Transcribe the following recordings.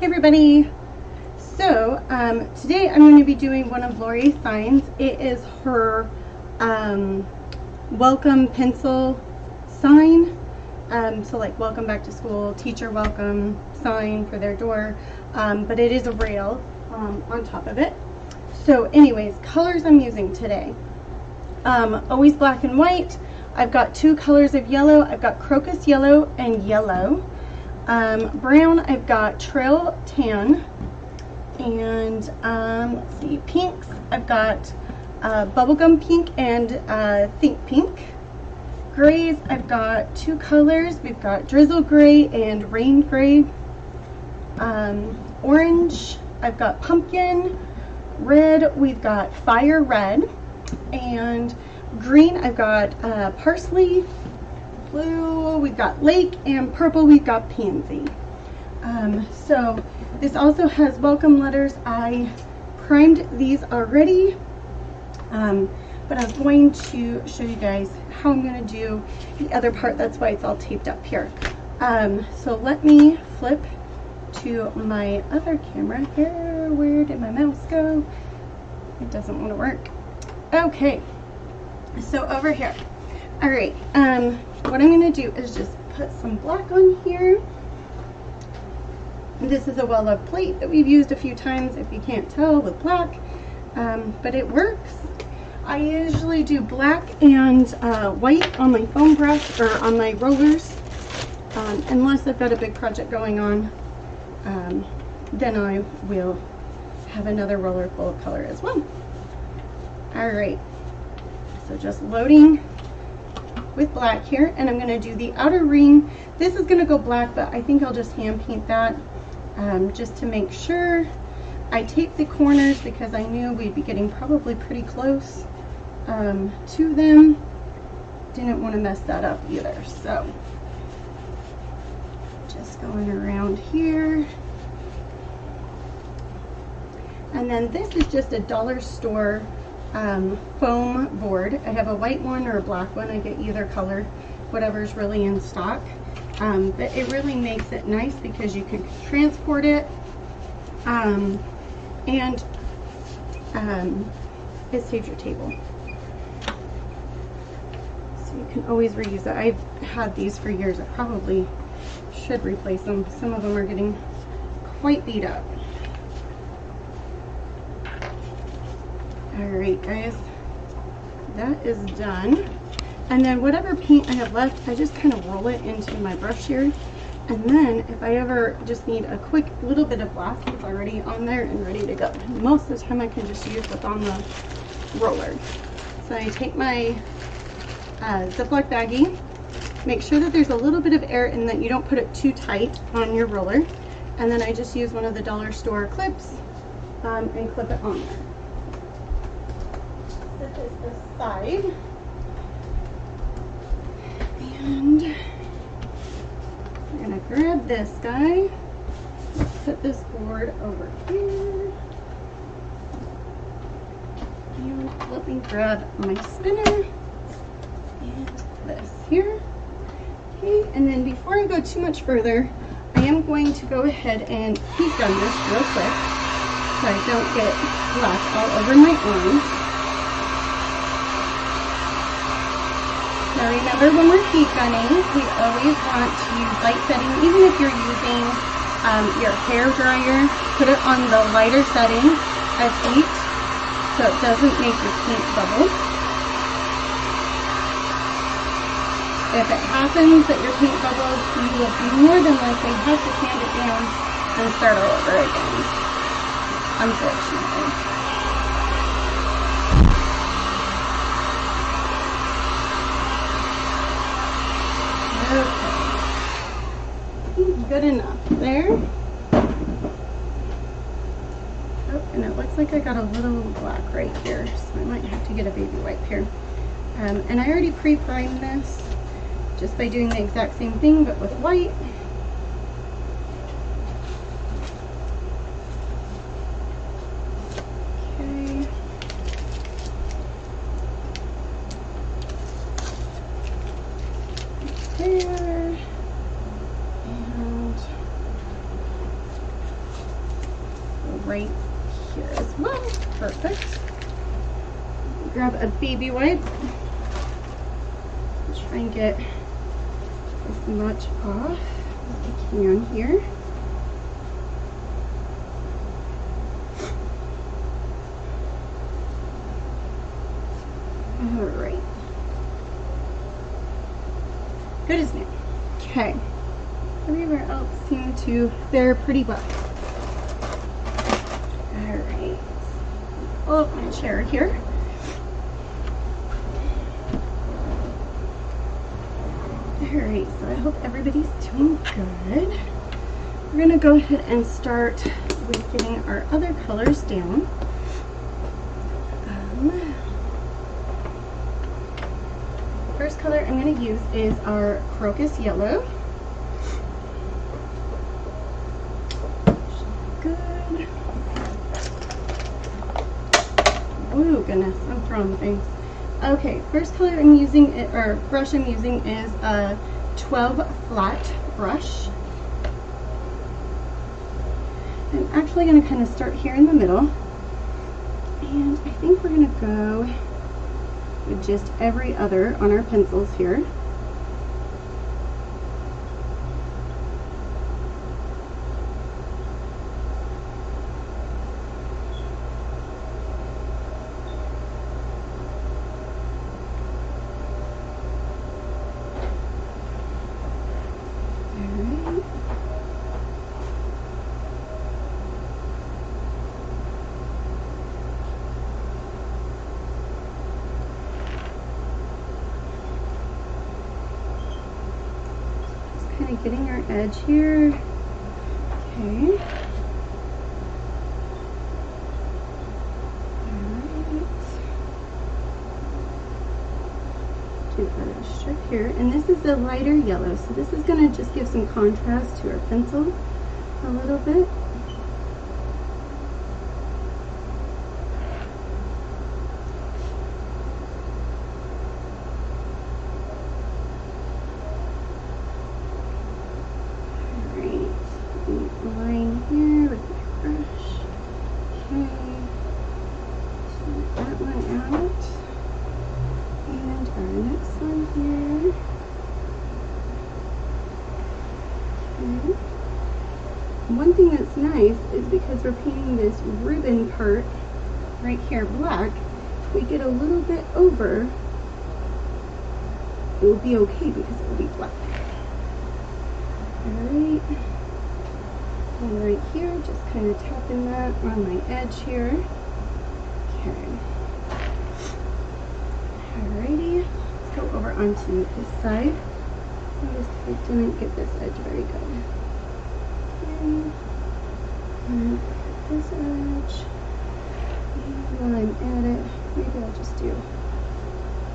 Hey everybody! So today I'm going to be doing one of Lori's signs. It is her welcome pencil sign. So like welcome back to school, teacher welcome sign for their door. But it is a rail on top of it. So anyways, colors I'm using today. Always black and white. I've got two colors of yellow. I've got crocus yellow and yellow. Brown, I've got trail tan, and let's see, pinks, I've got bubblegum pink and think pink. Grays, I've got two colors. We've got drizzle gray and rain gray. Orange, I've got pumpkin. Red, we've got fire red. And green, I've got parsley. Blue, we've got lake, and purple, we've got pansy. So this also has welcome letters. I primed these already, but I was going to show you guys how I'm going to do the other part. That's why it's all taped up here. So let me flip to my other camera here. Where did my mouse go? It doesn't want to work. Okay, so over here. All right, what I'm going to do is just put some black on here. This is a well-loved plate that we've used a few times, if you can't tell, with black, but it works. I usually do black and white on my foam brush or on my rollers, unless I've got a big project going on. Then I will have another roller full of color as well. All right, so just loading with black here, and I'm going to do the outer ring. This is going to go black, but I think I'll just hand paint that just to make sure. I taped the corners because I knew we'd be getting probably pretty close to them. Didn't want to mess that up either, so just going around here. And then this is just a dollar store foam board. I have a white one or a black one. I get either color, whatever's really in stock. But it really makes it nice because you can transport it, and it saves your table. So you can always reuse it. I've had these for years. I probably should replace them. Some of them are getting quite beat up. Alright guys, that is done. And then whatever paint I have left, I just kind of roll it into my brush here. And then if I ever just need a quick little bit of black, it's already on there and ready to go. Most of the time I can just use what's on the roller. So I take my Ziploc baggie, make sure that there's a little bit of air and that you don't put it too tight on your roller. And then I just use one of the dollar store clips and clip it on there. This is the side, and I'm going to grab this guy, put this board over here, and let me grab my spinner and this here. Okay, and then before I go too much further, I am going to go ahead and heat gun this real quick so I don't get black all over my arms. Now remember, when we're heat gunning, we always want to use light setting. Even if you're using your hair dryer, put it on the lighter setting of heat so it doesn't make your paint bubble. If it happens that your paint bubbles, you will be more than likely have to sand it down and start all over again, unfortunately. Okay, good enough there. Oh, and it looks like I got a little black right here, so I might have to get a baby wipe here. And I already pre-primed this just by doing the exact same thing, but with white. Okay. There. And right here as well. Perfect. Grab a baby wipe. Try and get as much off as I can here. All right. Good as new. Okay. Everywhere else seemed to fare pretty well. All right. Pull up my chair here. Alright, so I hope everybody's doing good. We're going to go ahead and start with getting our other colors down. First color I'm going to use is our crocus yellow. Good. Oh goodness, I'm throwing things. Okay, first color I'm using, or brush I'm using is a 12 flat brush. I'm actually going to kind of start here in the middle, and I think we're going to go with just every other on our pencils here. Kind of getting our edge here. Okay. Alright. Do our strip here. And this is a lighter yellow, so this is going to just give some contrast to our pencil a little bit. Line here with my brush. Okay. So that one out. And our next one here. Okay. One thing that's nice is because we're painting this ribbon part right here black, if we get a little bit over, it will be okay because it will be black. Alright. And right here, just kind of tapping that on my edge here. Okay. Alrighty, let's go over onto this side. Notice I didn't get this edge very good. Okay. And this edge. And while I'm at it, maybe I'll just do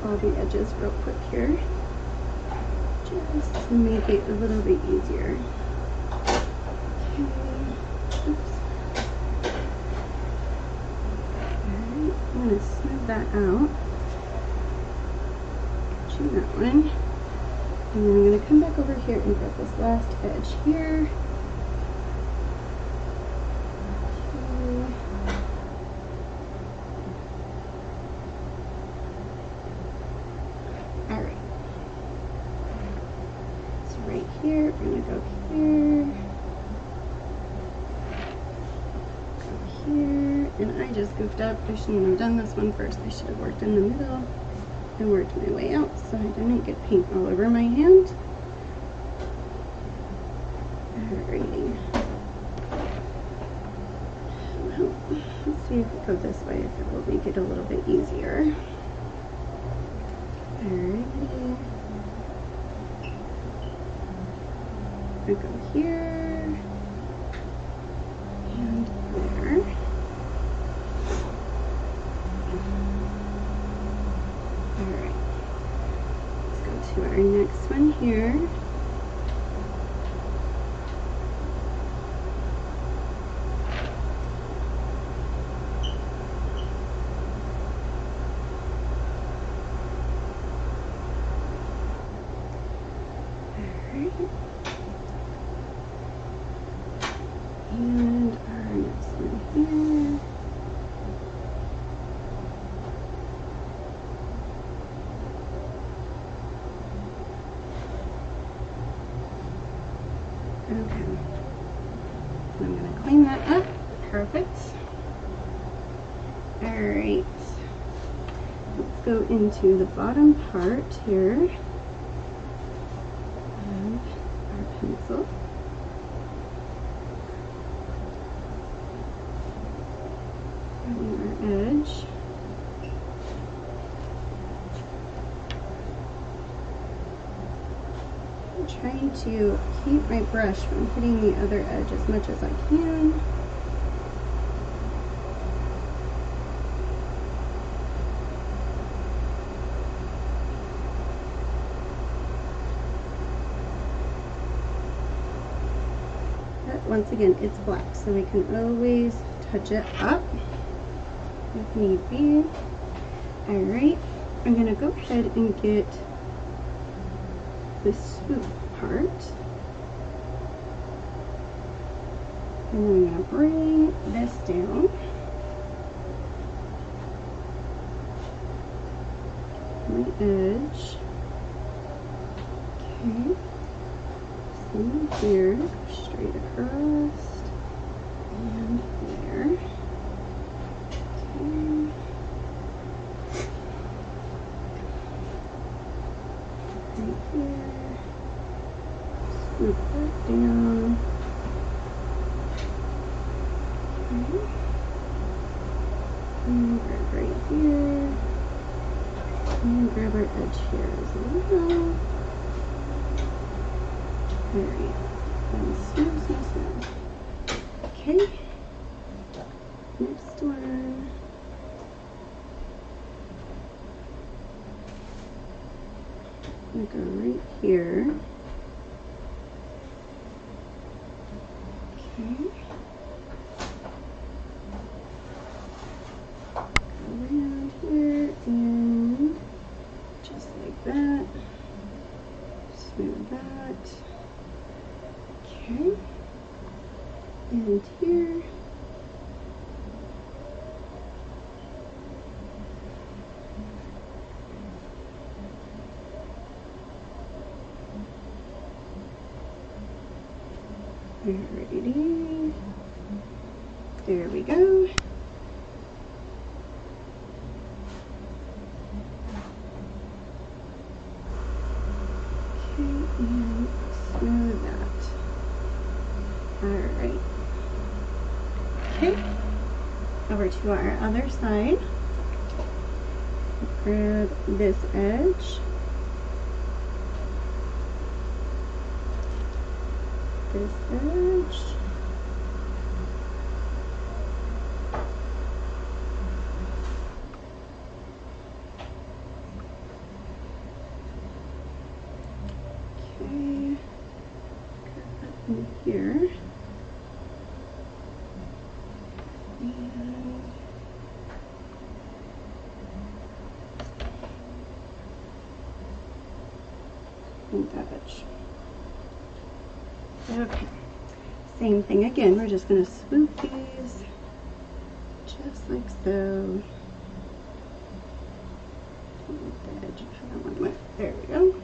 all the edges real quick here. Just to make it a little bit easier. Oops. Alright, I'm going to smooth that out. Choose that one. And then I'm going to come back over here and get this last edge here. Okay. Alright. So right here, we're going to go here. Here, and I just goofed up. I shouldn't have done this one first. I should have worked in the middle and worked my way out so I didn't get paint all over my hand. Alrighty. Well, let's see if we go this way, if it will make it a little bit easier. Alrighty. I go here and there. Alright, let's go to our next one here. And our next one I'm going to clean that up. Perfect. All right. Let's go into the bottom part here of our pencil. Grabbing our edge. I'm trying to keep my brush from hitting the other edge as much as I can. Once again, it's black, so we can always touch it up if need be. All right, I'm going to go ahead and get the swoop part. And then I'm going to bring this down. My edge. Okay. Same here. Straight across. And there. Okay. Right here. Swoop that down. Okay. And grab right here. And grab our edge here as well. Alright. And smooth, smooth, smooth. Okay. Next one. I'm gonna go right here. Okay. Go around here and just like that. Smooth that. Okay. And here. Alrighty. There we go. Okay, and smooth that. Alright. Okay. Over to our other side. Grab this edge. This edge. Okay. Grab that in here. And that edge. Okay, same thing again. We're just going to swoop these just like so. The edge of that one went. There we go.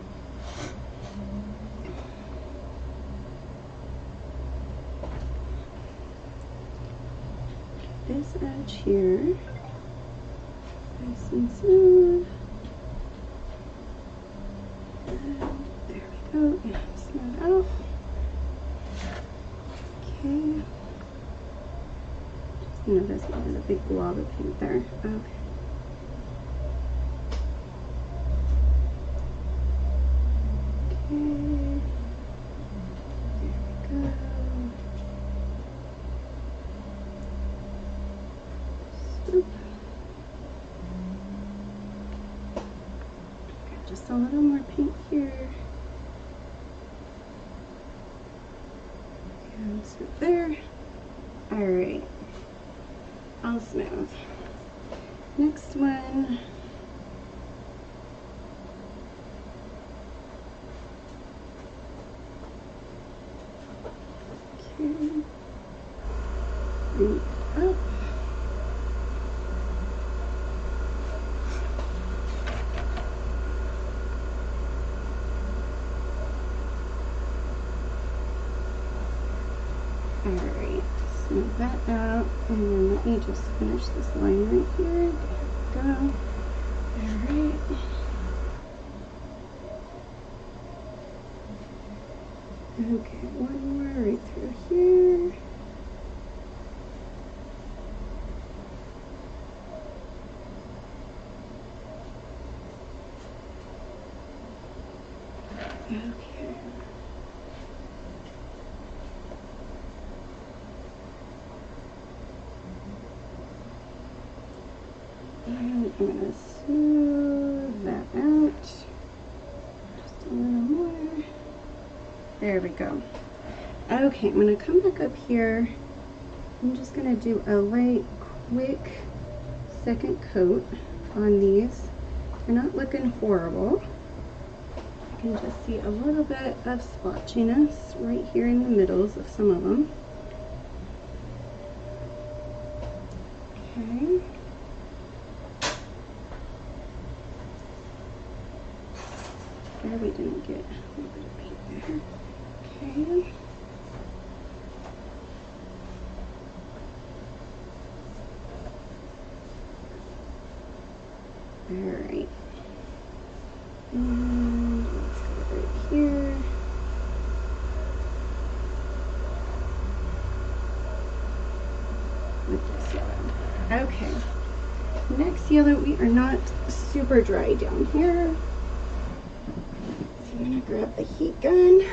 This edge here, nice and smooth. And there we go. And smooth out. Okay. Just notice there's a big blob of paint there. Okay. Okay. There we go. Swoop. Got just a little more paint here. And swoop there. Alright. All smooth. Next one. Okay. Bring it up. Alright, smooth that out, and then let me just finish this line right here. There we go. Alright. Okay, one more right through here. Okay. And I'm going to smooth that out. Just a little more. There we go. Okay, I'm going to come back up here. I'm just going to do a light, quick second coat on these. They're not looking horrible. I can just see a little bit of splotchiness right here in the middles of some of them. Okay. There we didn't get a little bit of paint there. Okay. Alright. And let's go right here. With this yellow. Okay. Next yellow, we are not super dry down here. So I'm going to grab the heat gun.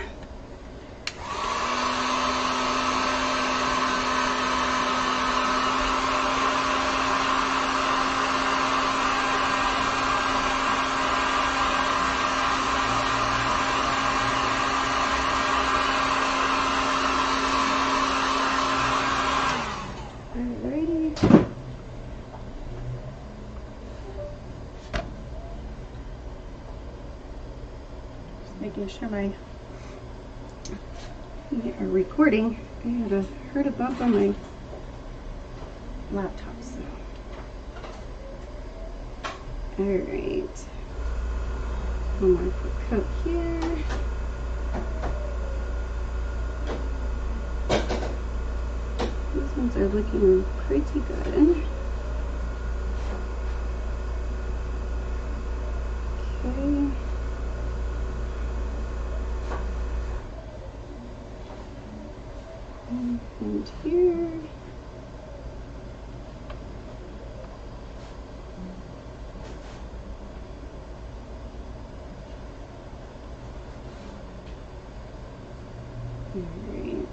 Making sure my recording. I heard a bump on my laptop. So, all right, one more quick coat here. These ones are looking pretty good. Okay. And here. Alright.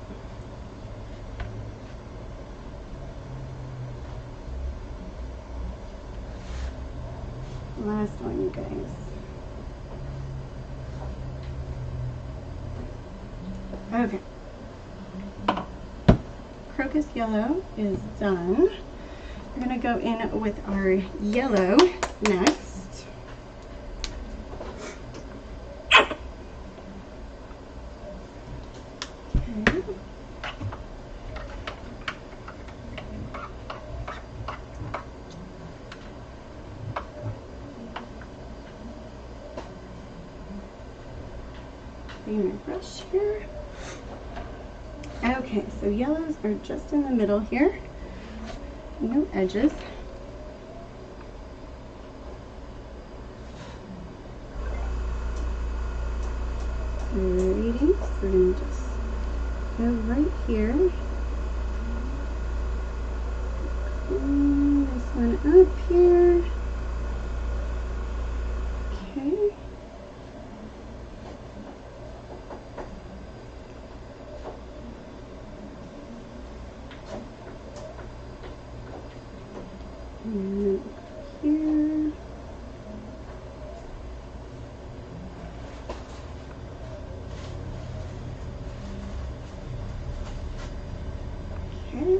Last one, you guys. Okay. Crocus yellow is done. We're going to go in with our yellow next. Okay. Clean my brush here. Okay, so yellows are just in the middle here. No edges. Alrighty, so we're going to just go right here. Clean this one up here. Okay. And here. Okay.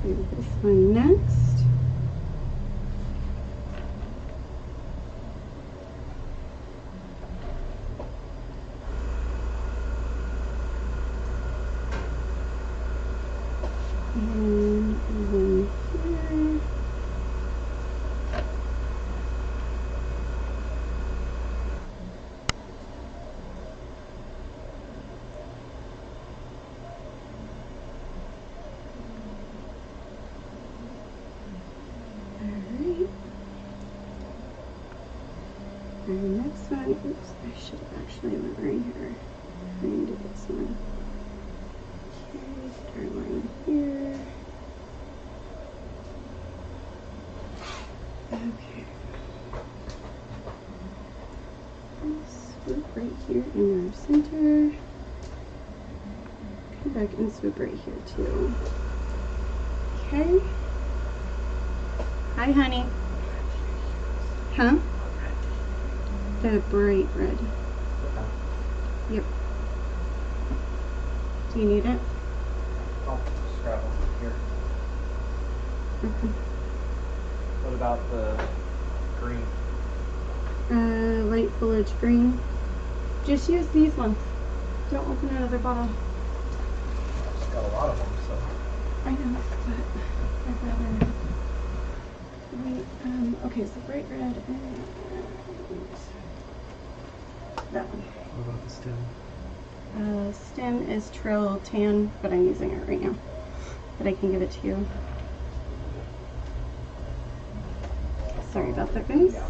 Do this one next. And then here. one, oops, I should have actually went right here. I need to do this one. Okay, put our line here. Okay. Swoop right here in our center. Come back and swoop right here too. Okay. Hi, honey. Huh? The bright red. Yep. Do you need it? I'll just grab one here. Okay. What about the green? Light foliage green. Just use these ones. Don't open another bottle. I've just got a lot of them, so. I know, but I'd rather wait. Okay, so bright red and that one. What about the stem? Stem is Trail Tan, but I'm using it right now. But I can give it to you. Sorry about that, guys. Yeah.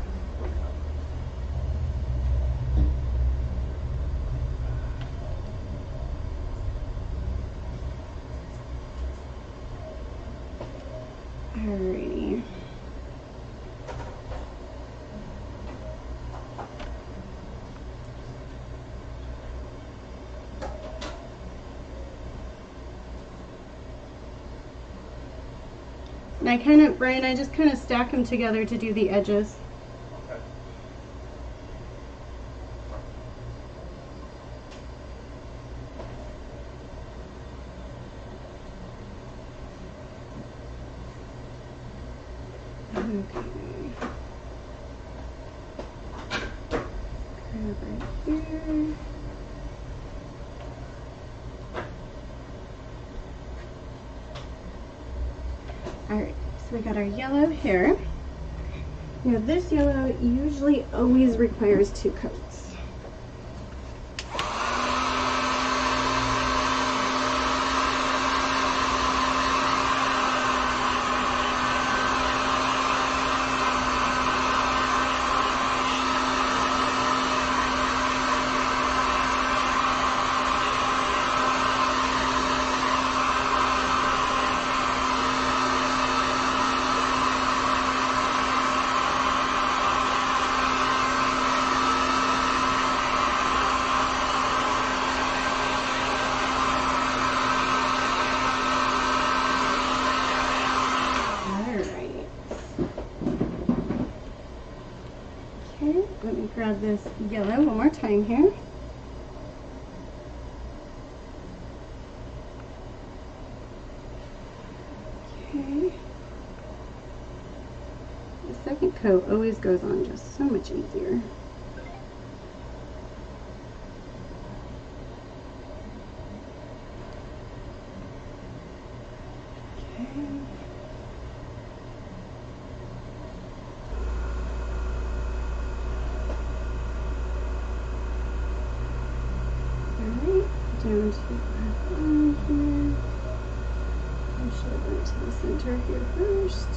Alrighty. And Brian, I just kind of stack them together to do the edges. Okay. Okay. Grab right here. Alright, so we got our yellow here. Now this yellow usually always requires 2 coats. Let me grab this yellow one more time here. Okay. The second coat always goes on just so much easier. Okay. Down to our line here. I should have went to the center here first.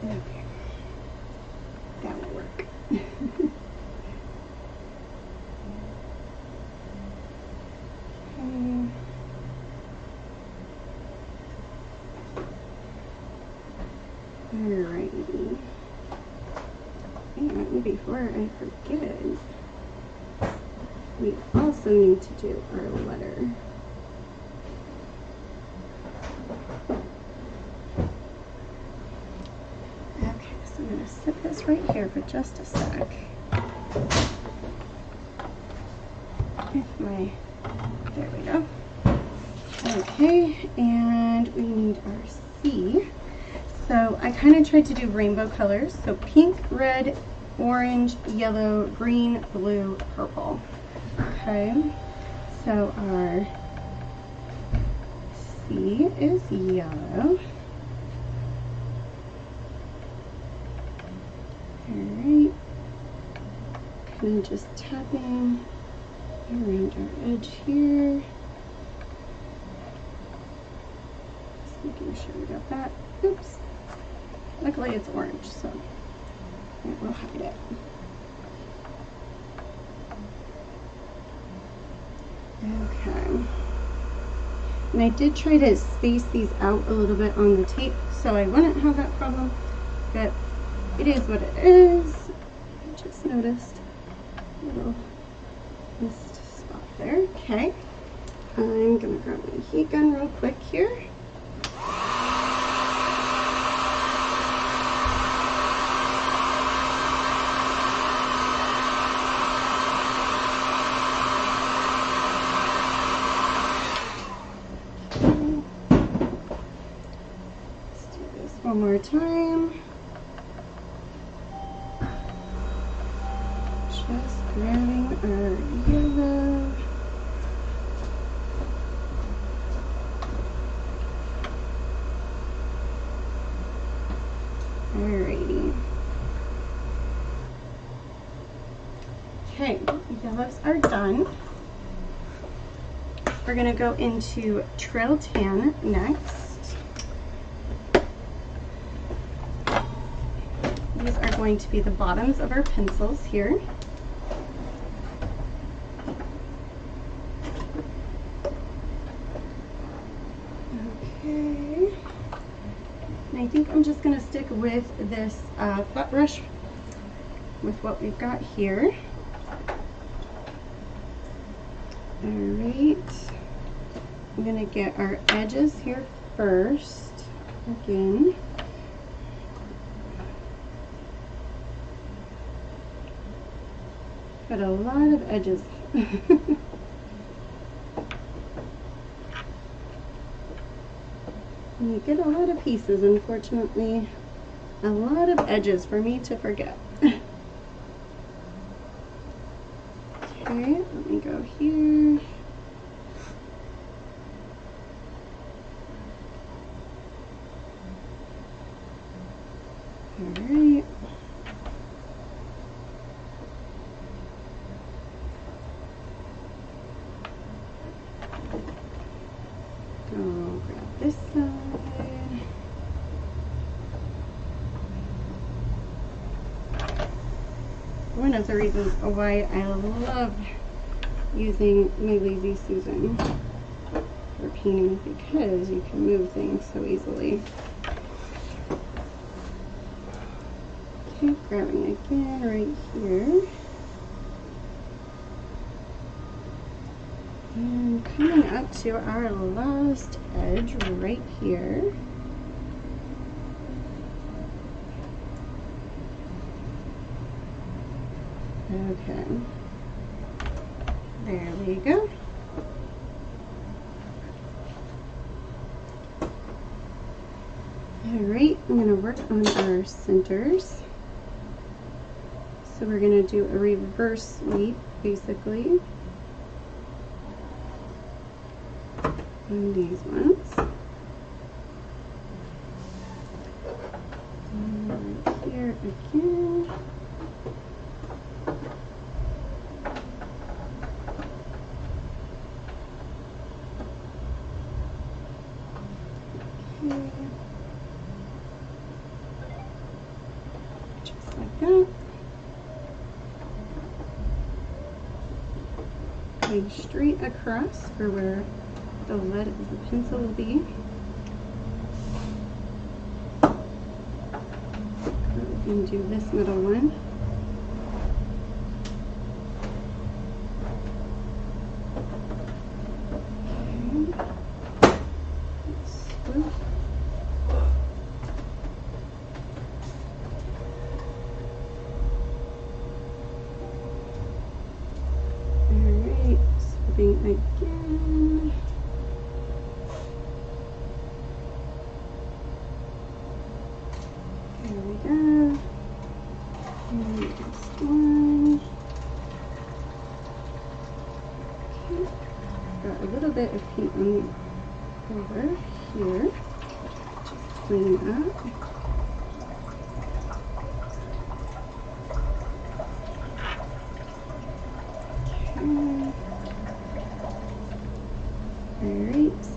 Okay, that will work. Alrighty. And before I forget, we also need to do our letter. Okay, so I'm going to set this right here for just a sec. There we go. Okay, and we need our C. So I kind of tried to do rainbow colors. So pink, red, orange, yellow, green, blue, purple. Okay, so our C is yellow. Alright. Kind of just tapping around our edge here. Just making sure we got that. Oops. Luckily it's orange, so it will hide it. Okay. And I did try to space these out a little bit on the tape so I wouldn't have that problem, but it is what it is. I just noticed a little missed spot there. Okay. I'm gonna grab my heat gun real quick here. One more time. Just grabbing our yellow. Alrighty. Okay, yellows are done. We're gonna go into Trail Tan next. These are going to be the bottoms of our pencils here. Okay. And I think I'm just going to stick with this flat brush with what we've got here. Alright. I'm going to get our edges here first. Again. Got a lot of edges. You get a lot of pieces, unfortunately. A lot of edges for me to forget. Okay, let me go here. Alright. Go grab this side. One of the reasons why I love using my Lazy Susan for painting, because you can move things so easily. Okay, grabbing again right here. And coming up to our last edge right here. Okay. There we go. Alright, I'm going to work on our centers. So we're going to do a reverse sweep, basically, on these ones. And right here again. Okay. Just like that. Going straight across for where the lead of the pencil will be. We can do this middle one. Okay. Swoop. Alright, swooping again. There we go. And this one. Okay. Got a little bit of paint on over here. Just clean up.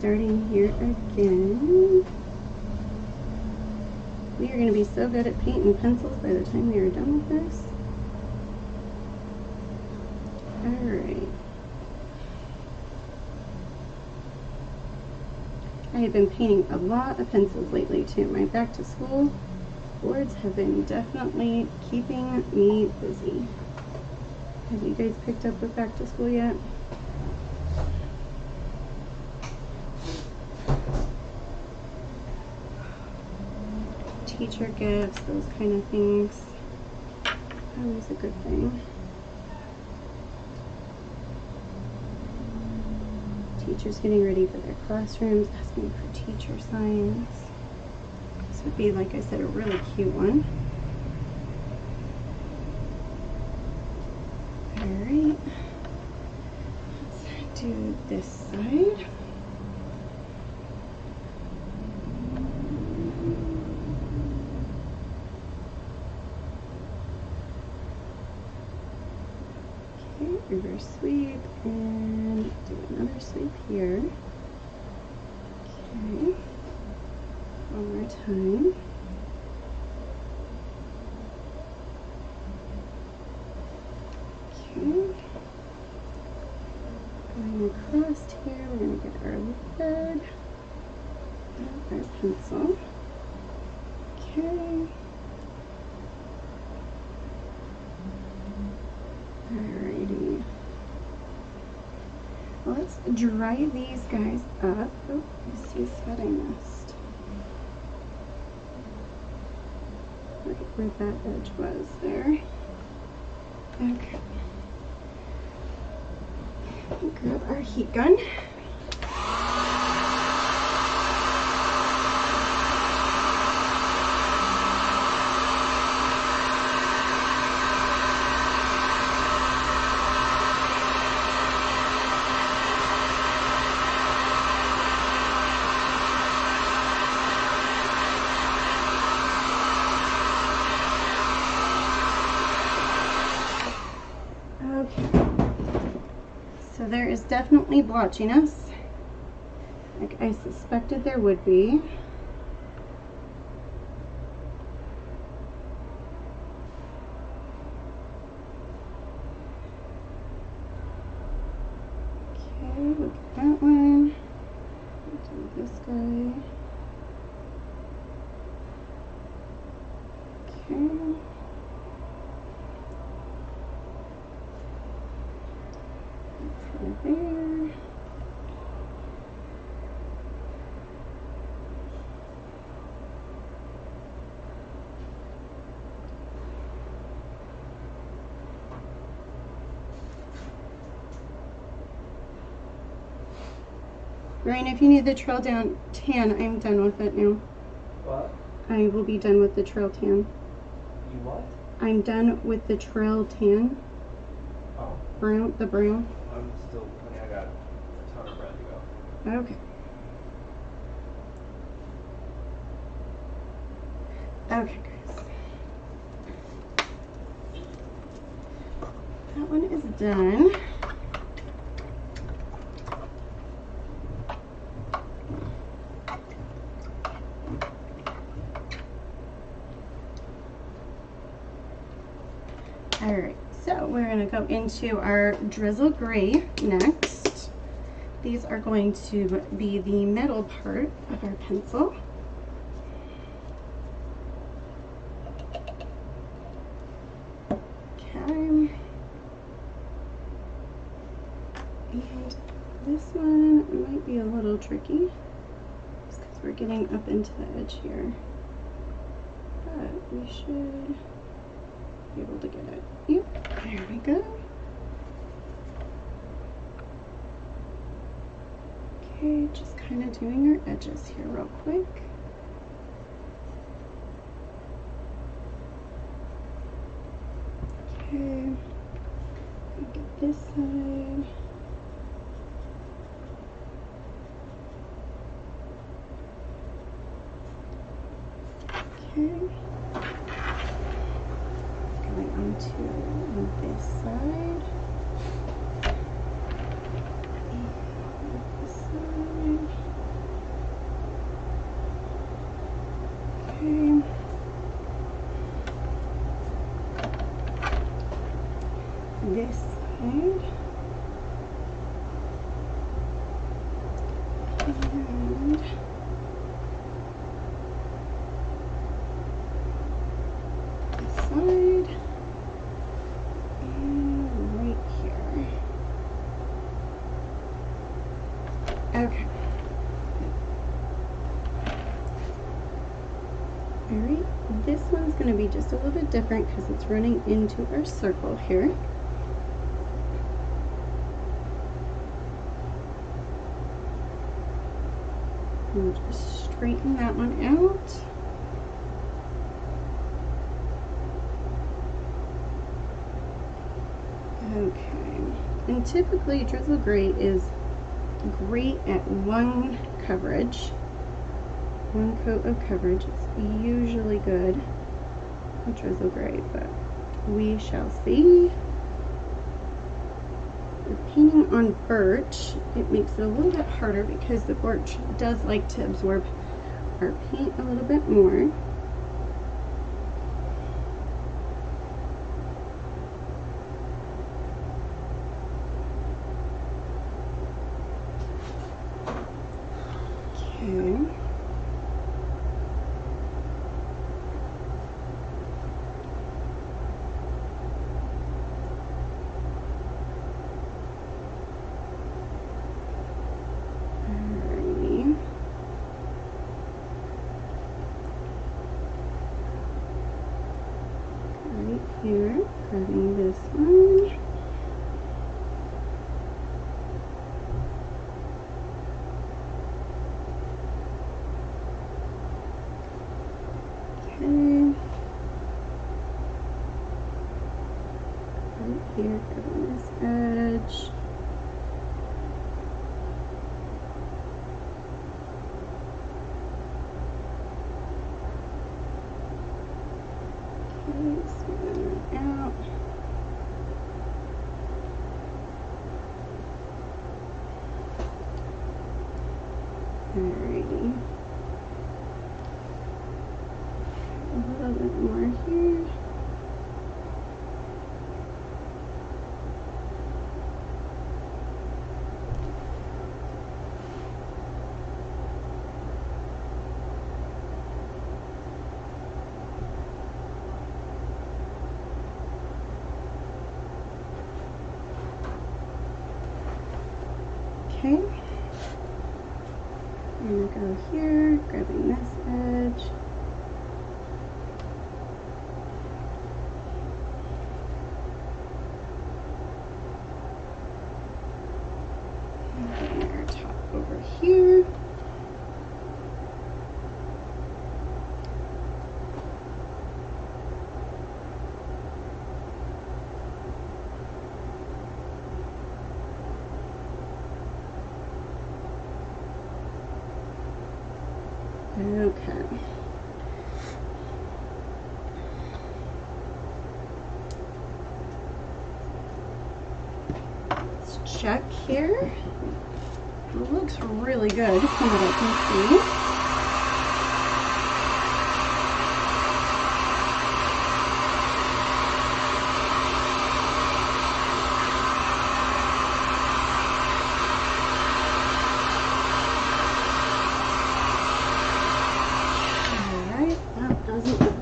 starting here again. We are going to be so good at paint and pencils by the time we are done with this. Alright. I have been painting a lot of pencils lately too. My back to school boards have been definitely keeping me busy. Have you guys picked up with back to school yet? Teacher gifts, those kind of things. Always a good thing. Teachers getting ready for their classrooms, asking for teacher signs. This would be, like I said, a really cute one. Alright, let's do this side. Okay, reverse sweep and do another sweep here. Okay, one more time. Okay, going across here, we're going to get our lead and our pencil. Okay. Alrighty. Let's dry these guys up. Oh, I see a spot I missed. Right where that edge was there. Okay. Grab our heat gun. So there is definitely blotchiness, like I suspected there would be. Okay, look at that one. Do this guy. Okay. There. Ryan, if you need the trail down tan, I'm done with it now. What? I will be done with the trail tan. You what? I'm done with the trail tan. Oh. Brown, the brown. I'm still, I got a ton of bread to go. Okay. Okay, guys. That one is done. Alright, so we're going to go into our drizzle gray next. These are going to be the metal part of our pencil. Okay. And this one might be a little tricky just because we're getting up into the edge here. But we should be able to get it. Yep, there we go. Okay, just kind of doing our edges here real quick. Okay, get this side. Okay. Going on to this side. And this side. Okay. Alright, this one's going to be just a little bit different because it's running into our circle here. And just straighten that one out. Okay, and typically drizzle gray is great at one coverage. One coat of coverage is usually good with drizzle gray, but we shall see. With painting on birch, it makes it a little bit harder because the birch does like to absorb our paint a little bit more. Okay. Alrighty. Right here, grabbing this one. Here, grabbing this edge. Okay, smoothing that out. Alrighty. A little bit more here. Okay, I'm gonna go here, grabbing this edge. And bring our top over here. Okay. Let's check here. It looks really good from what I can see.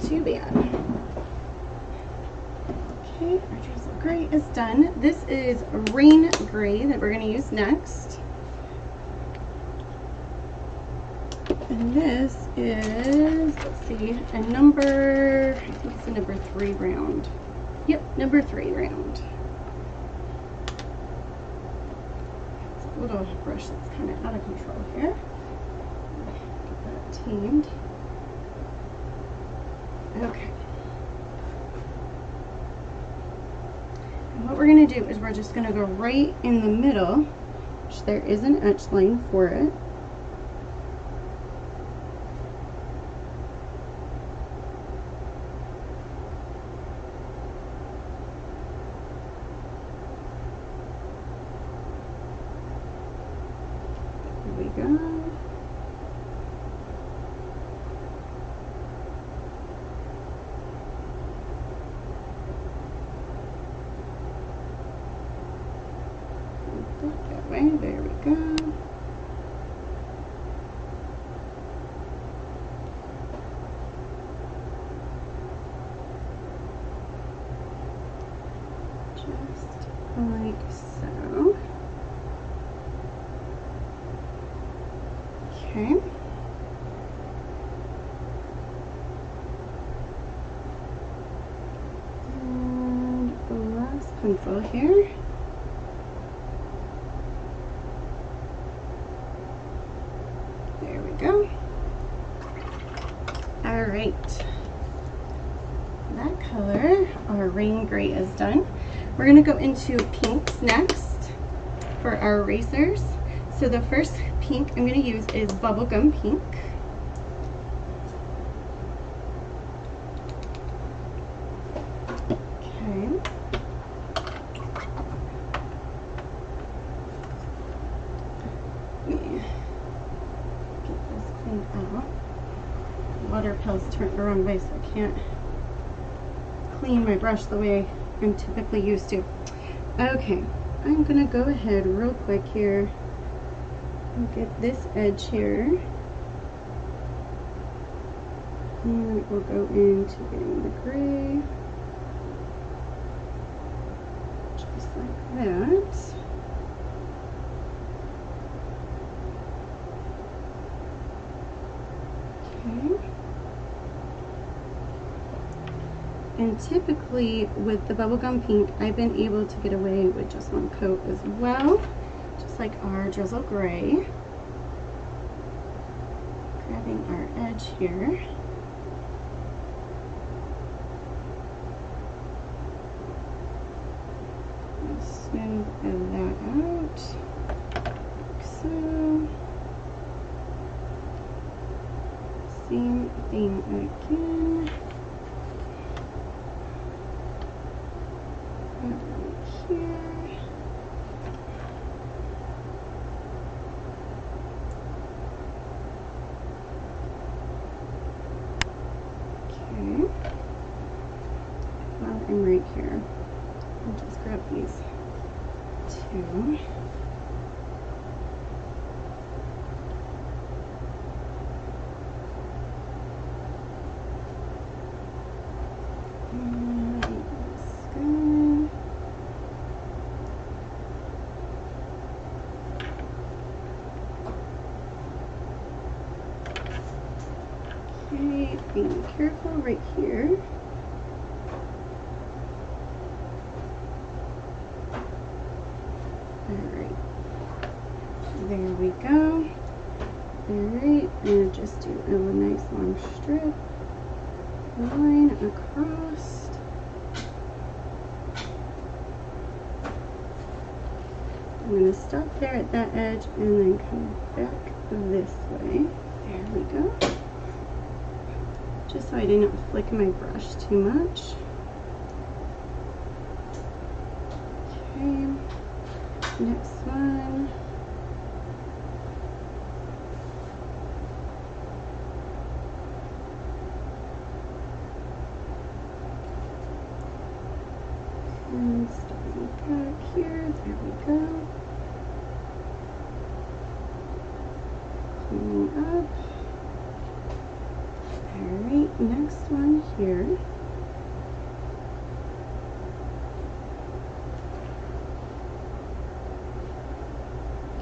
Too bad. Okay, our drizzle gray is done. This is rain gray that we're going to use next. And this is, let's see, a number, I think it's a number 3 round. Yep, number 3 round. It's a little brush that's kind of out of control here. Get that tamed. Okay. And what we're going to do is we're just going to go right in the middle, which there is an etch line for it. There we go. That way, there we go. Just like so. Okay. And the last pencil here. There we go. All right. That color, our rain gray, is done. We're gonna go into pinks next for our erasers. So the first pink I'm gonna use is bubblegum pink. Okay. Let me get this cleaned out. Water pills turned the wrong way, so I can't clean my brush the way I'm typically used to. Okay, I'm gonna go ahead real quick here and get this edge here. And we'll go into getting the gray. Just like that. Okay. And typically with the bubblegum pink, I've been able to get away with just one coat as well, just like our drizzle gray. Grabbing our edge here. Smooth that out, like so. Same thing again. Right here. Okay. Well, I'm right here. I'll just grab these two. And this guy. Okay, being careful right here. There we go. Alright, and just do a nice long strip, line across. I'm going to stop there at that edge and then come back this way. There we go. Just so I didn't flick my brush too much. Okay, next one. And starting back here, there we go. Cleaning up. Alright, next one here.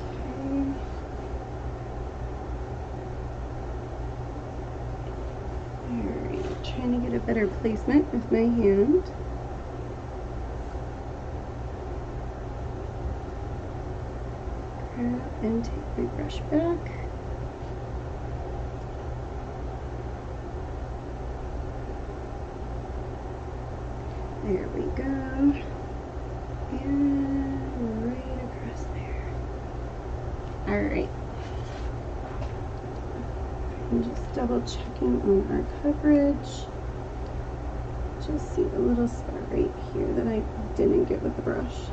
Okay. Alright, trying to get a better placement with my hand. And take my brush back. There we go. And right across there. Alright. I'm just double checking on our coverage. Just see the little spot right here that I didn't get with the brush.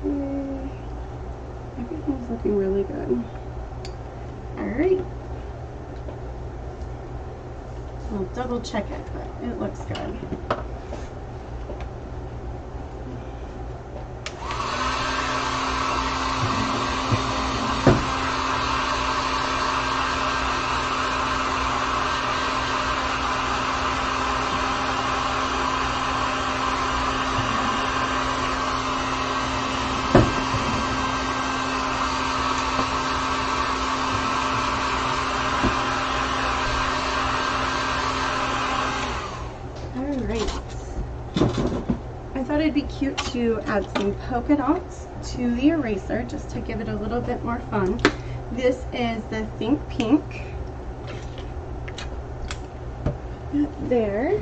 Okay, everything's looking really good. Alright. I'll double check it, but it looks good. cute to add some polka dots to the eraser just to give it a little bit more fun. This is the Think Pink. There.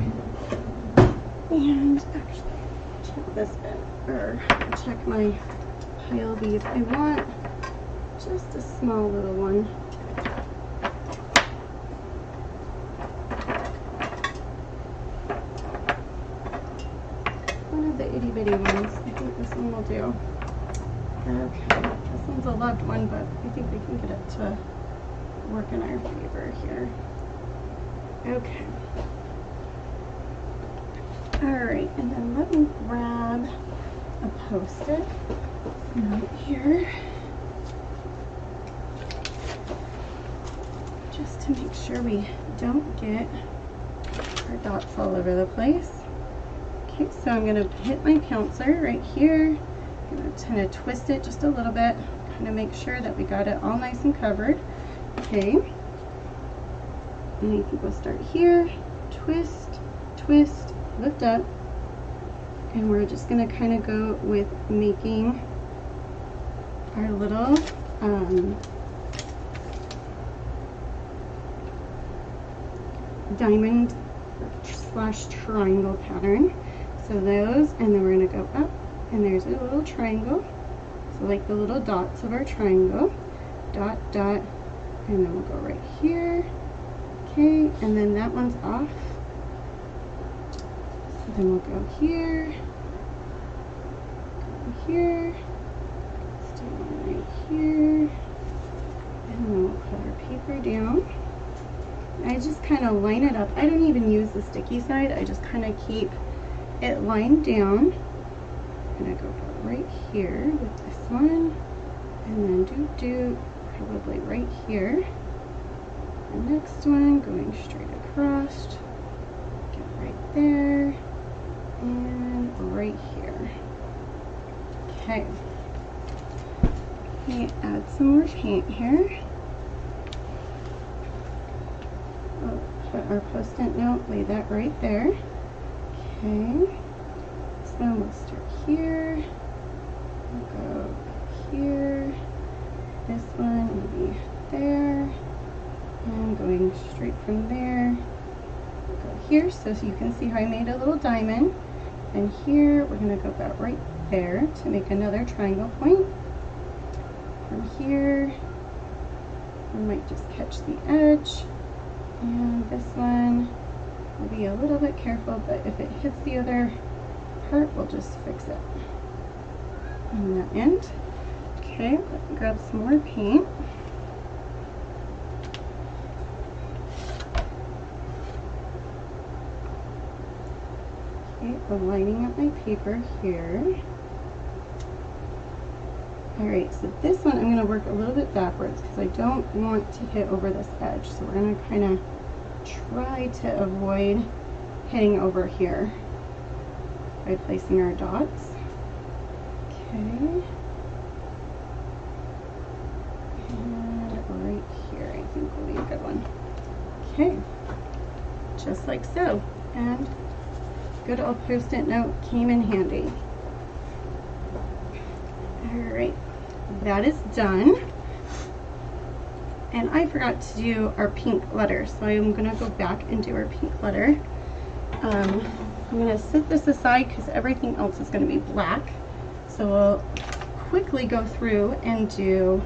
And actually, check this bit, or check my pile of these. I want just a small little one. One of the itty bitty ones. I think this one will do. Okay, this one's a loved one, but I think we can get it to work in our favor here. Okay. Alright, and then let me grab a Post-it note here. Just to make sure we don't get our dots all over the place. Okay, so I'm going to hit my penciler right here. I'm going to kind of twist it just a little bit, kind of make sure that we got it all nice and covered. Okay. And I think we'll start here, twist, twist, lift up, and we're just going to kind of go with making our little diamond slash triangle pattern. So those, and then we're going to go up, and there's a little triangle, so like the little dots of our triangle, dot, dot, and then we'll go right here. Okay, and then that one's off. So then we'll go here, stay one right here, and then we'll put our paper down. I just kind of line it up. I don't even use the sticky side. I just kind of keep it lined down. I'm gonna go right here with this one, and then probably right here. The next one going straight across, get right there, and right here. Okay. Let me add some more paint here. Oh, put our Post-it note, lay that right there. Okay. So we'll start here. We'll go here. This one will be there. And going straight from there, go here, so you can see how I made a little diamond. And here, we're going to go about right there to make another triangle point. From here, we might just catch the edge. And this one, we'll be a little bit careful, but if it hits the other part, we'll just fix it on that end. Okay, let's grab some more paint. Okay, I'm lining up my paper here. Alright, so this one I'm going to work a little bit backwards because I don't want to hit over this edge. So we're going to kind of try to avoid hitting over here by placing our dots. Okay. And right here I think will be a good one. Okay. Just like so. And good old Post-it note came in handy. Alright, that is done. And I forgot to do our pink letter, so I'm going to go back and do our pink letter. I'm going to set this aside because everything else is going to be black. So we'll quickly go through and do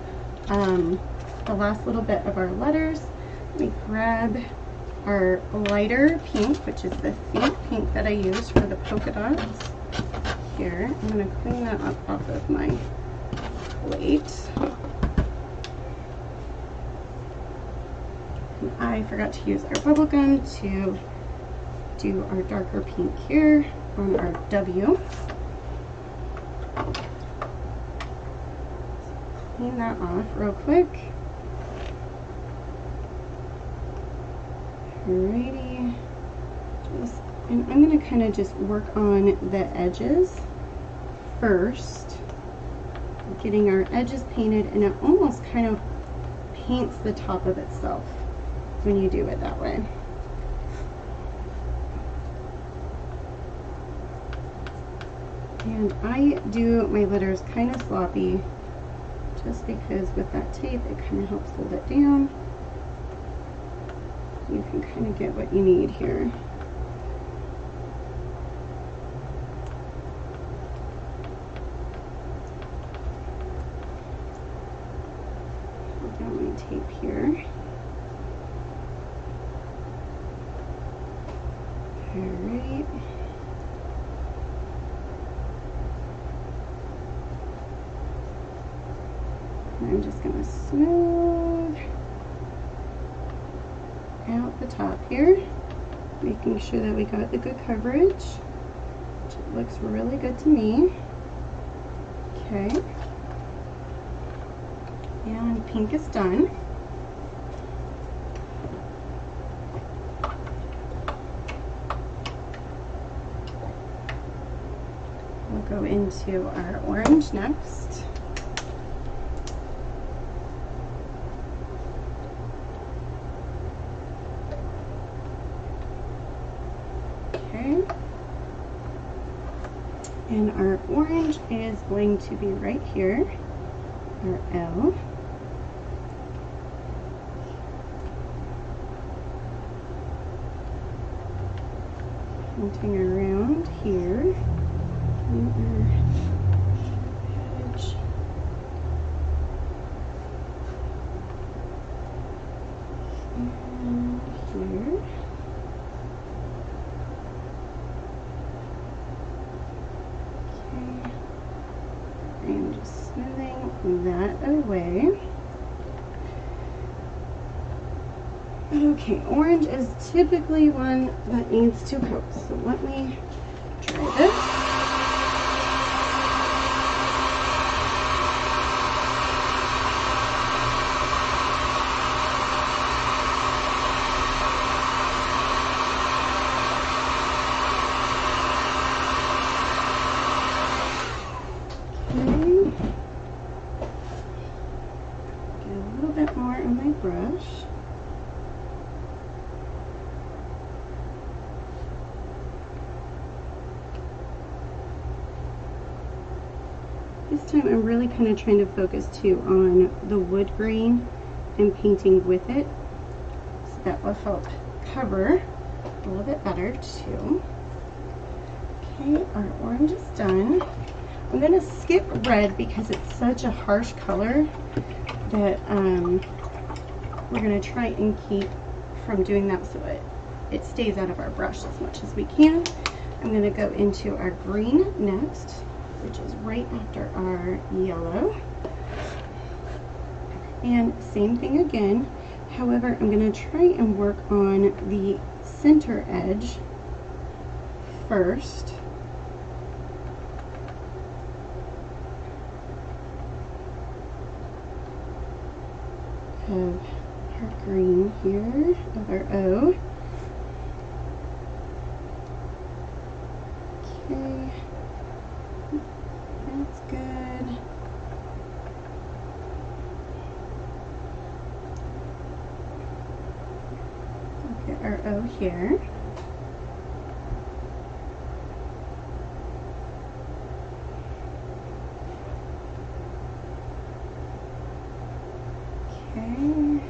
the last little bit of our letters. Let me grab our lighter pink, which is the Think Pink that I used for the polka dots. Here, I'm going to clean that up off of my plate. And I forgot to use our bubble gum to do our darker pink here on our W. Clean that off real quick. Alrighty. And I'm going to kind of just work on the edges first, getting our edges painted, and it almost kind of paints the top of itself when you do it that way. And I do my letters kind of sloppy just because with that tape it kind of helps hold it down. You can kind of get what you need here. I've got my tape here. Alright. I'm just going to smooth out the top here, making sure that we got the good coverage, which looks really good to me. Okay. And pink is done. We'll go into our orange next. Okay. And our orange is going to be right here, our L. Painting around here. And our edge. And here. Okay. I'm just smoothing that away. Okay, orange is typically one that needs 2 coats, so let me try this. Okay. Get a little bit more on my brush. This time I'm really kind of trying to focus too on the wood grain and painting with it, so that will help cover a little bit better too. Okay, our orange is done. I'm going to skip red because it's such a harsh color that we're going to try and keep from doing that so it stays out of our brush as much as we can. I'm going to go into our green next, which is right after our yellow. And same thing again. However, I'm going to try and work on the center edge first. Of our green here, of our O. Okay. That's good. We'll get our O here. Okay.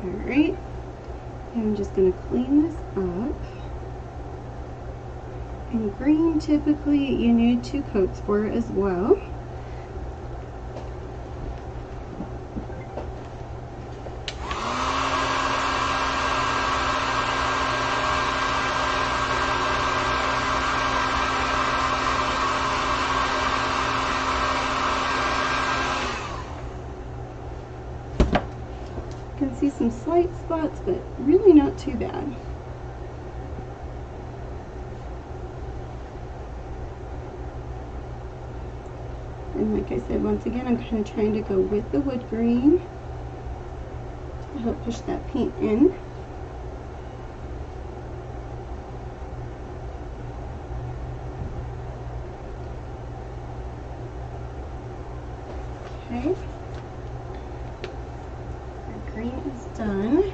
Alright, I'm just going to clean this up. And green, typically you need 2 coats for as well. You can see some slight spots, but really not too bad. And like I said, once again, I'm kind of trying to go with the wood grain to help push that paint in. Okay. green is done.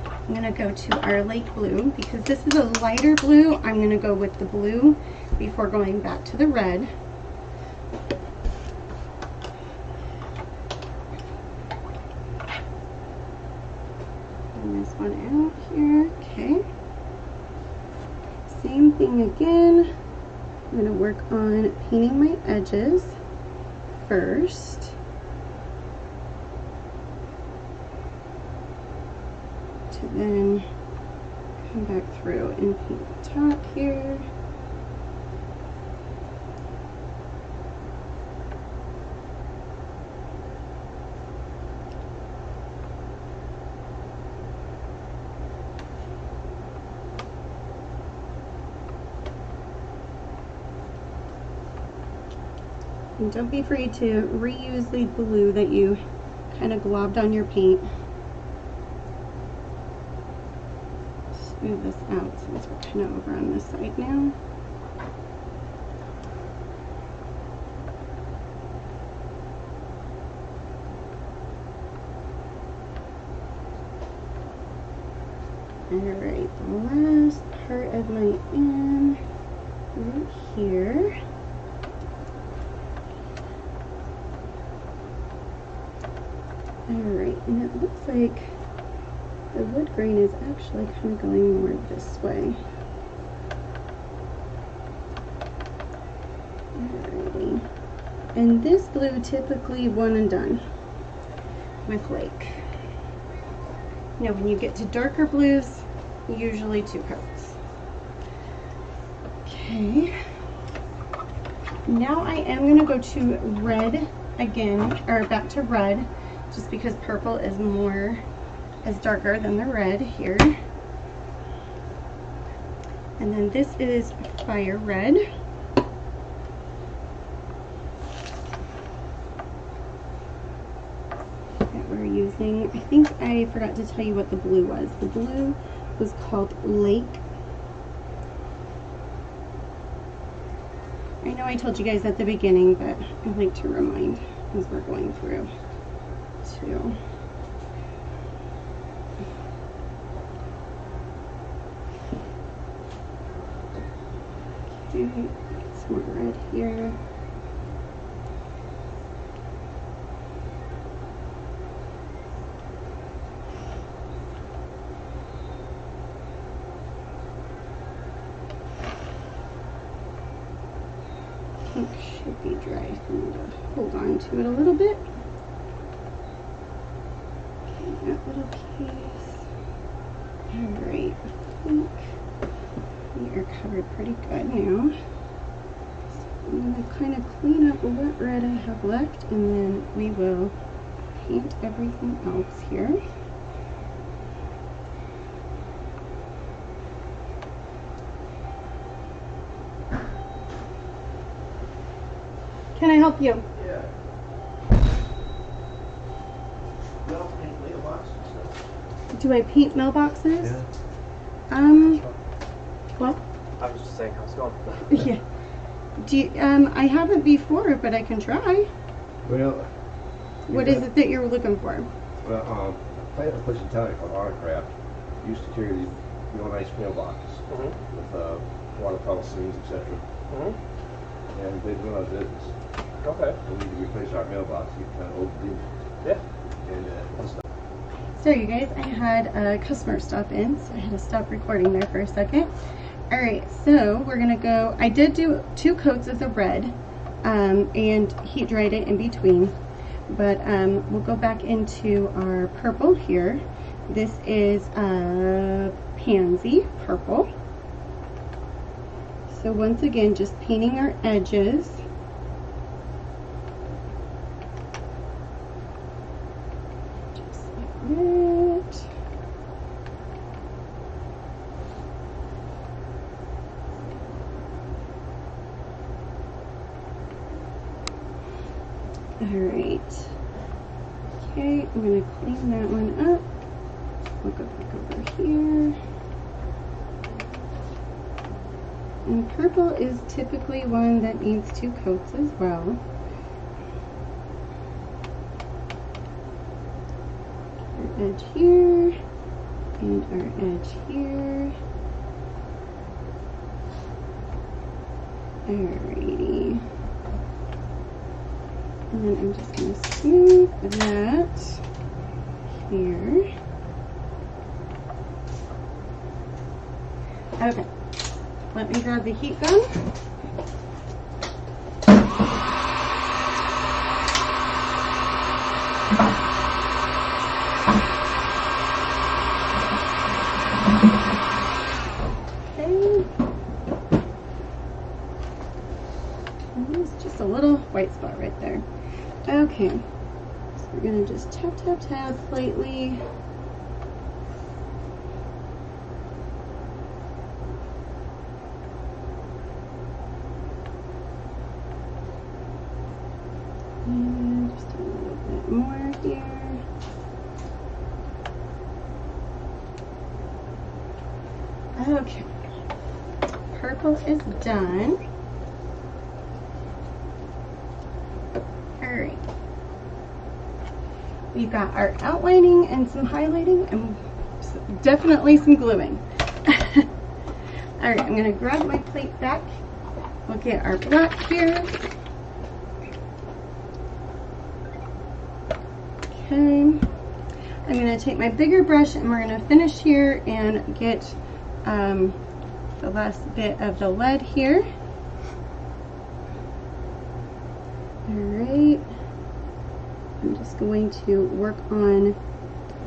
I'm gonna go to our lake blue. Because this is a lighter blue, I'm gonna go with the blue before going back to the red. Bring this one out here, okay. Same thing again. I'm gonna work on painting my edges first. To then come back through and paint the top here. And don't be afraid to reuse the blue that you kind of globbed on your paint. Smooth this out since we're kind of over on this side now. Alright, the last part of my M right here. Alright, and it looks like the wood grain is actually kind of going more this way. Alrighty. And this blue typically one and done with lake. You know, when you get to darker blues, usually 2 coats. Okay. Now I am going to go to red again, or back to red, just because purple is darker than the red here. And then this is fire red. That we're using. I think I forgot to tell you what the blue was. The blue was called Lake. I know I told you guys at the beginning, but I like to remind as we're going through too. Okay, get some more red here. It should be dry. I'm going to hold on to it a little bit. Okay, that little piece. Alright, I think we are covered pretty good now. So I'm going to kind of clean up what red I have left, and then we will paint everything else here. Can I help you? Yeah. You don't paint mailboxes? Do I paint mailboxes? Yeah. Well, I was just saying, how's it going? yeah. Do you, I haven't before, but I can try. Well, What is it that you're looking for? well, I played at a place in town called Autocraft. Used to carry these real nice mailboxes with watercolor scenes, etc. And they've gone out of business. Okay. We need to replace our mailbox. You kind of overdue. Yeah. And So you guys, I had a customer stop in, so I had to stop recording there for a second. Alright, so we're gonna go, I did do 2 coats of the red, and heat dried it in between. But we'll go back into our purple here. This is pansy purple. So once again, just painting our edges. Just like that. Alright. Okay, I'm going to clean that one up. We'll go back over here. And purple is typically one that needs 2 coats as well. edge here, and our edge here. Alrighty. And then I'm just going to smooth that here. Okay, let me grab the heat gun. Okay. And there's just a little white spot right there. Okay, so we're gonna just tap, tap, tap lightly. And just a little bit more here. Okay, purple is done. Alright, we've got our outlining and some highlighting and definitely some gluing. Alright, I'm going to grab my plate back. We'll get our black here. Okay, I'm going to take my bigger brush and we're going to finish here and get the last bit of the lead here. Alright, I'm just going to work on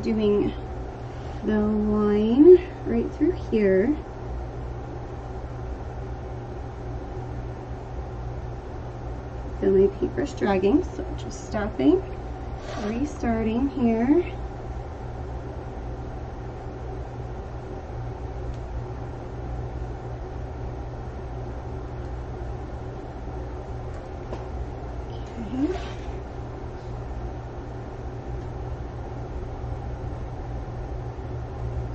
doing the line right through here. Feel my paintbrush dragging, so just stopping, restarting here.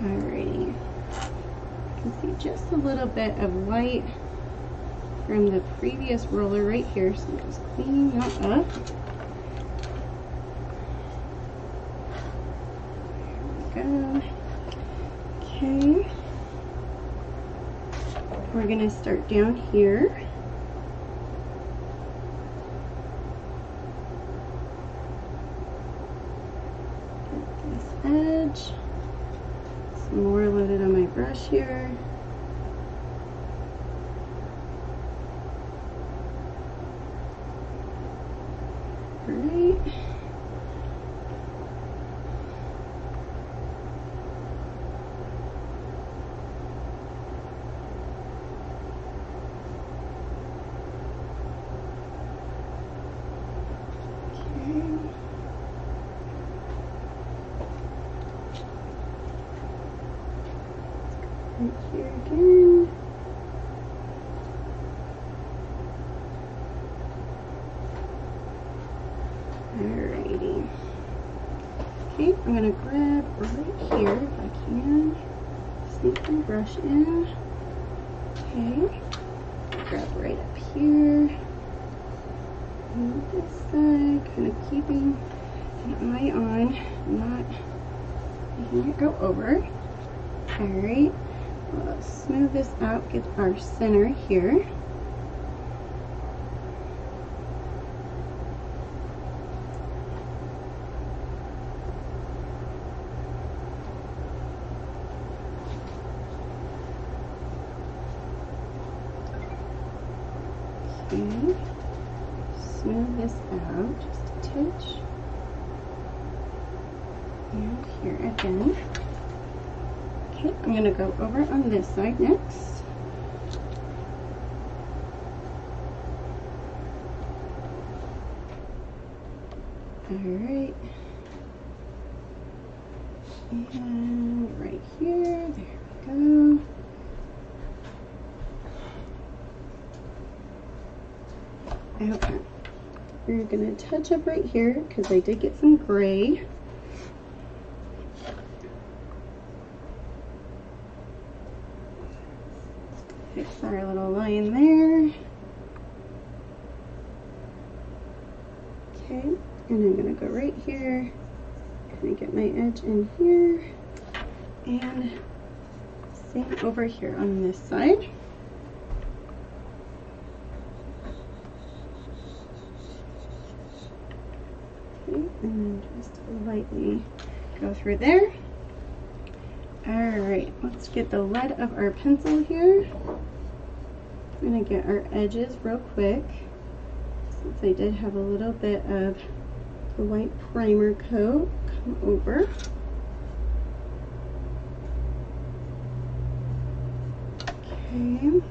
Alrighty, you can see just a little bit of white from the previous roller right here, so I'm just cleaning that up. There we go. Okay, we're going to start down here. Get this edge. Some more loaded on my brush here. Alright. Right here again. Alrighty. Okay, I'm gonna grab right here if I can. Sneak my brush in. Okay. Grab right up here. And this side, kind of keeping an eye on, not making it go over. Alright. Let's smooth this out, get our center here. Okay, smooth this out just a touch. And here again. Okay, I'm going to go over on this side next. Alright. And right here, there we go. Okay. We're going to touch up right here because I did get some gray. Fix our little line there. Okay, and I'm going to go right here Kind of get my edge in here, and same over here on this side. Okay, and then just lightly go through there. Alright, let's get the lead of our pencil here. I'm going to get our edges real quick, since I did have a little bit of the white primer coat come over. Okay. And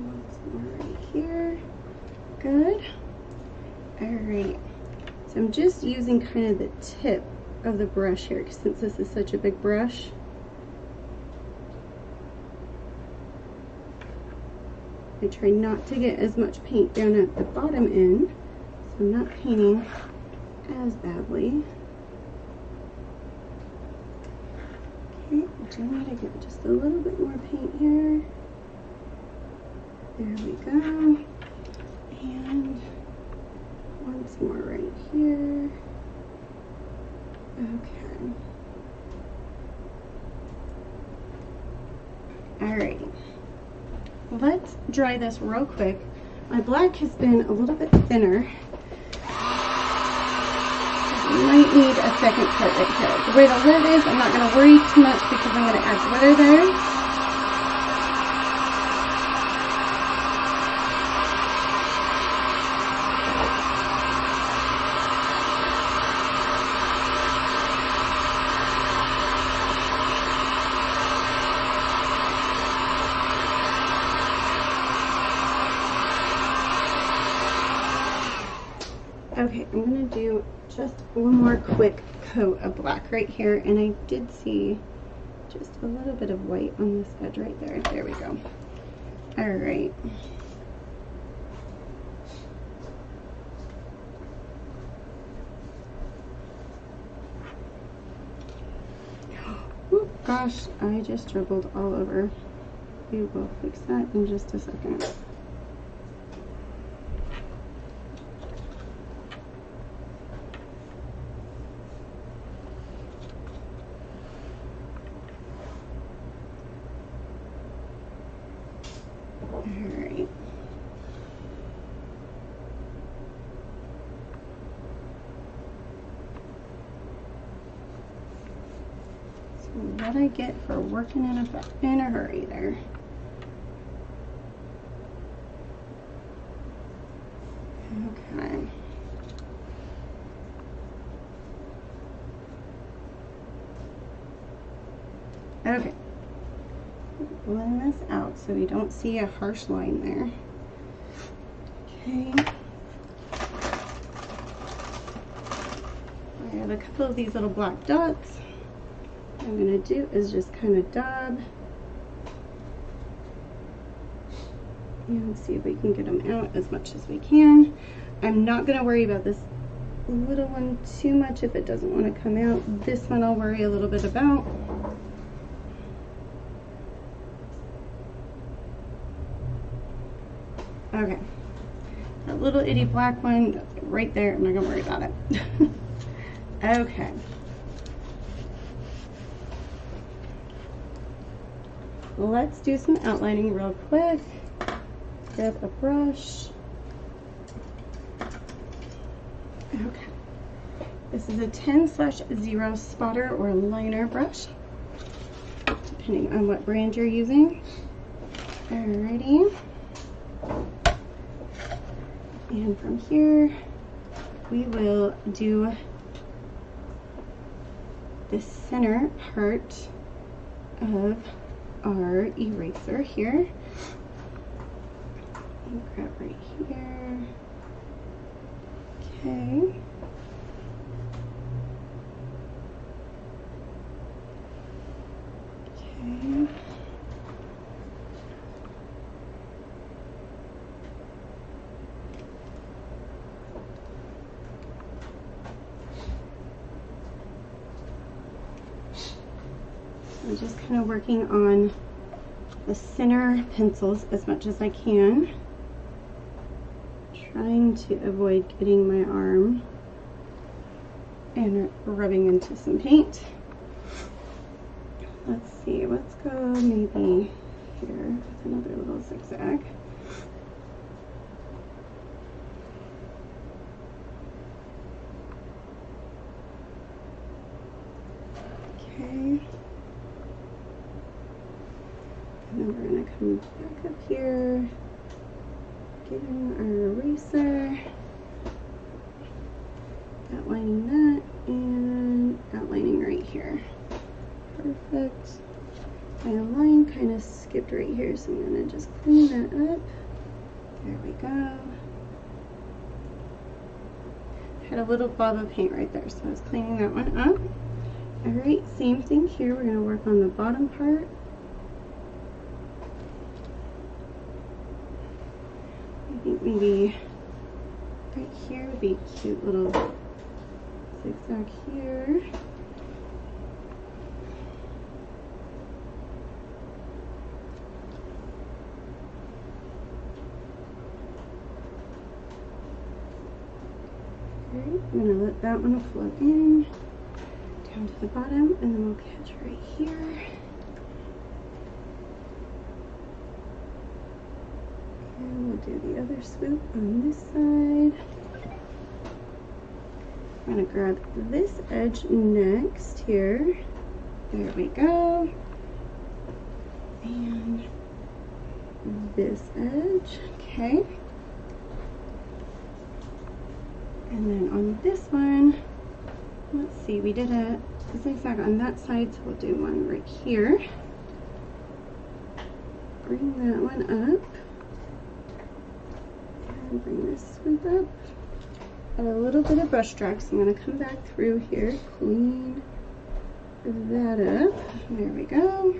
once more right here. Good. Alright. So I'm just using kind of the tip of the brush here, since this is such a big brush. I try not to get as much paint down at the bottom end, so I'm not painting as badly. Okay, I do need to get just a little bit more paint here. There we go. And once more right here. Okay. Alrighty. Let's dry this real quick. My black has been a little bit thinner. You might need a second coat right here. The way the lid is, I'm not going to worry too much because I'm going to add glitter there. Okay, I'm going to do just one more quick coat of black right here, and I did see just a little bit of white on this edge right there. There we go. Alright. Oh gosh, I just dribbled all over. We will fix that in just a second. Alright. So what I get for working in a hurry there. Okay. Okay. Blend this out so we don't see a harsh line there. Okay. I have a couple of these little black dots. What I'm going to do is just kind of dab and see if we can get them out as much as we can. I'm not going to worry about this little one too much if it doesn't want to come out. This one I'll worry a little bit about. Okay, that little itty black one right there, I'm not gonna worry about it. Okay. Let's do some outlining real quick. Grab a brush. Okay. This is a 10/0 spotter or liner brush, depending on what brand you're using. Alrighty. And from here, we will do the center part of our eraser here. And grab right here. Okay. Okay. I'm just kind of working on the center pencils as much as I can. trying to avoid getting my arm and rubbing into some paint. Let's see, let's go maybe here with another little zigzag. Okay. And then we're going to come back up here, get in our eraser, outlining that, and outlining right here. Perfect. My line kind of skipped right here, so I'm going to just clean that up. There we go. Had a little blob of paint right there, so I was cleaning that one up. Alright, same thing here. We're going to work on the bottom part. I think maybe right here would be a cute little zigzag here. Alright, I'm going to let that one float in down to the bottom, and then we'll catch right here. And we'll do the other swoop on this side. I'm going to grab this edge next here. There we go. And this edge. Okay. And then on this one, let's see, we did a zigzag on that side, so we'll do one right here. Bring that one up. And bring this swoop up. Add a little bit of brush stroke, so I'm going to come back through here, clean that up. There we go.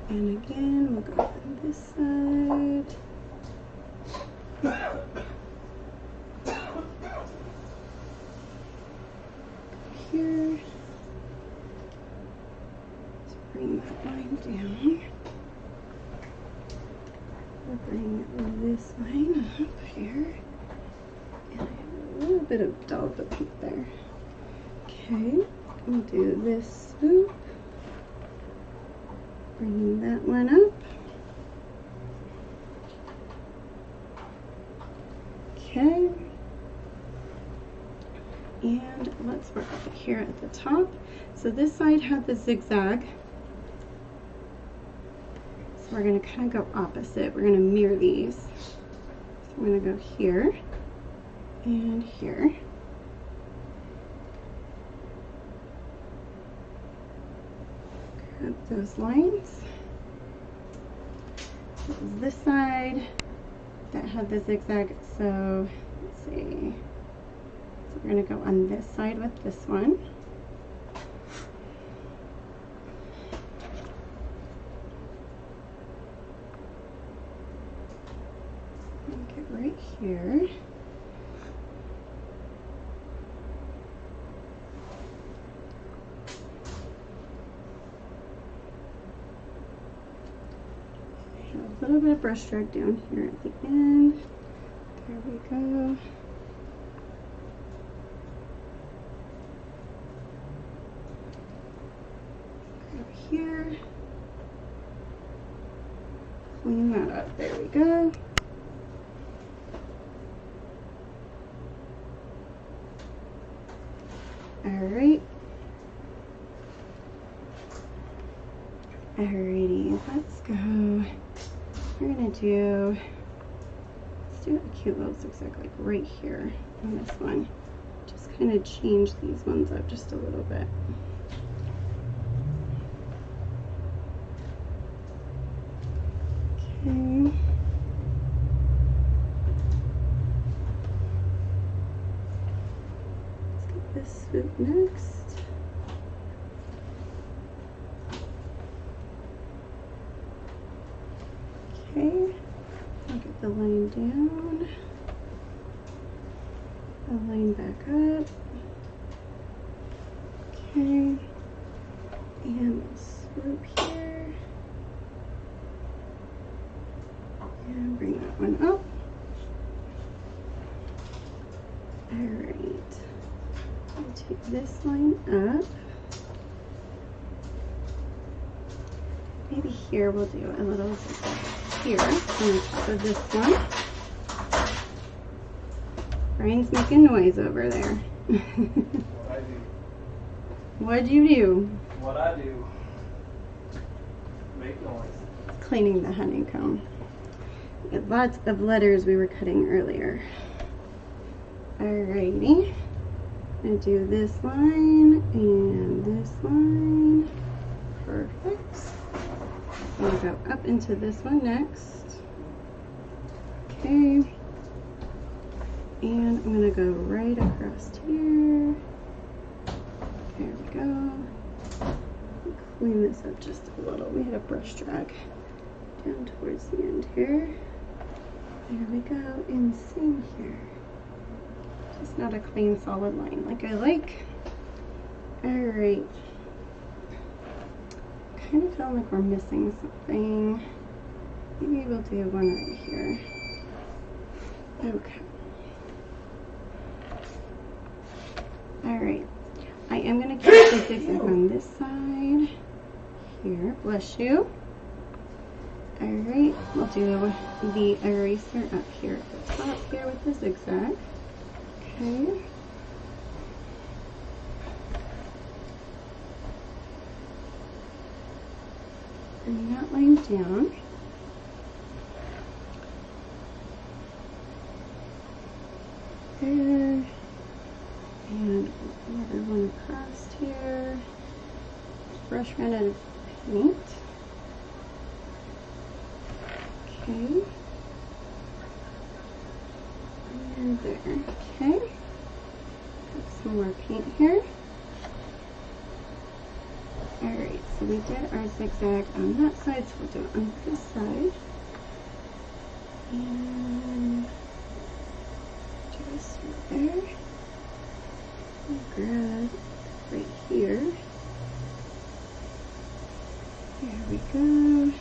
And again, we'll go on this side. Here. Let's bring that line down. We'll bring this line up here. And I have a little bit of dollop of paint there. Okay, we'll do this swoop. Bring that one up. Okay. And let's work up here at the top. So this side had the zigzag. So we're going to kind of go opposite. We're going to mirror these. So I'm going to go here and here. Grab those lines. This is this side that had the zigzag. So let's see. So we're going to go on this side with this one. Get right here. A little bit of brush stroke down here at the end. There we go. Grab here. Clean that up. There we go. Alright. Alrighty, let's go. We're gonna do, let's do a cute little zigzag like right here on this one. Just kind of change these ones up just a little bit. Okay. Let's get this swoop next. Okay, I'll get the line down, the line back up. Okay, and we'll swoop here, and bring that take this line up. Maybe here we'll do a little zigzag here on the top of this one. Brian's making noise over there. What I do. What'd you do? What I do. Make noise. Cleaning the honeycomb. We got lots of letters we were cutting earlier. Alrighty. I'm gonna do this line and this line. Perfect. I'm gonna go up into this one next. Okay. And I'm gonna go right across here. There we go. Clean this up just a little. We had a brush drag down towards the end here. There we go. And same here. Just not a clean solid line like I like. Alright. Kind of feel like we're missing something. Maybe we'll do one right here. Okay. Alright. I am going to keep the zigzag on this side. Here. Bless you. Alright. We'll do the eraser up here at the top here with the zigzag. Okay. Bring that line down. There. And another one across here. Brush ran out of paint. Okay. And there. Okay. Got some more paint here. Alright, so we did our zigzag on that side, so we'll do it on this side. And just right there. And grab right here. There we go.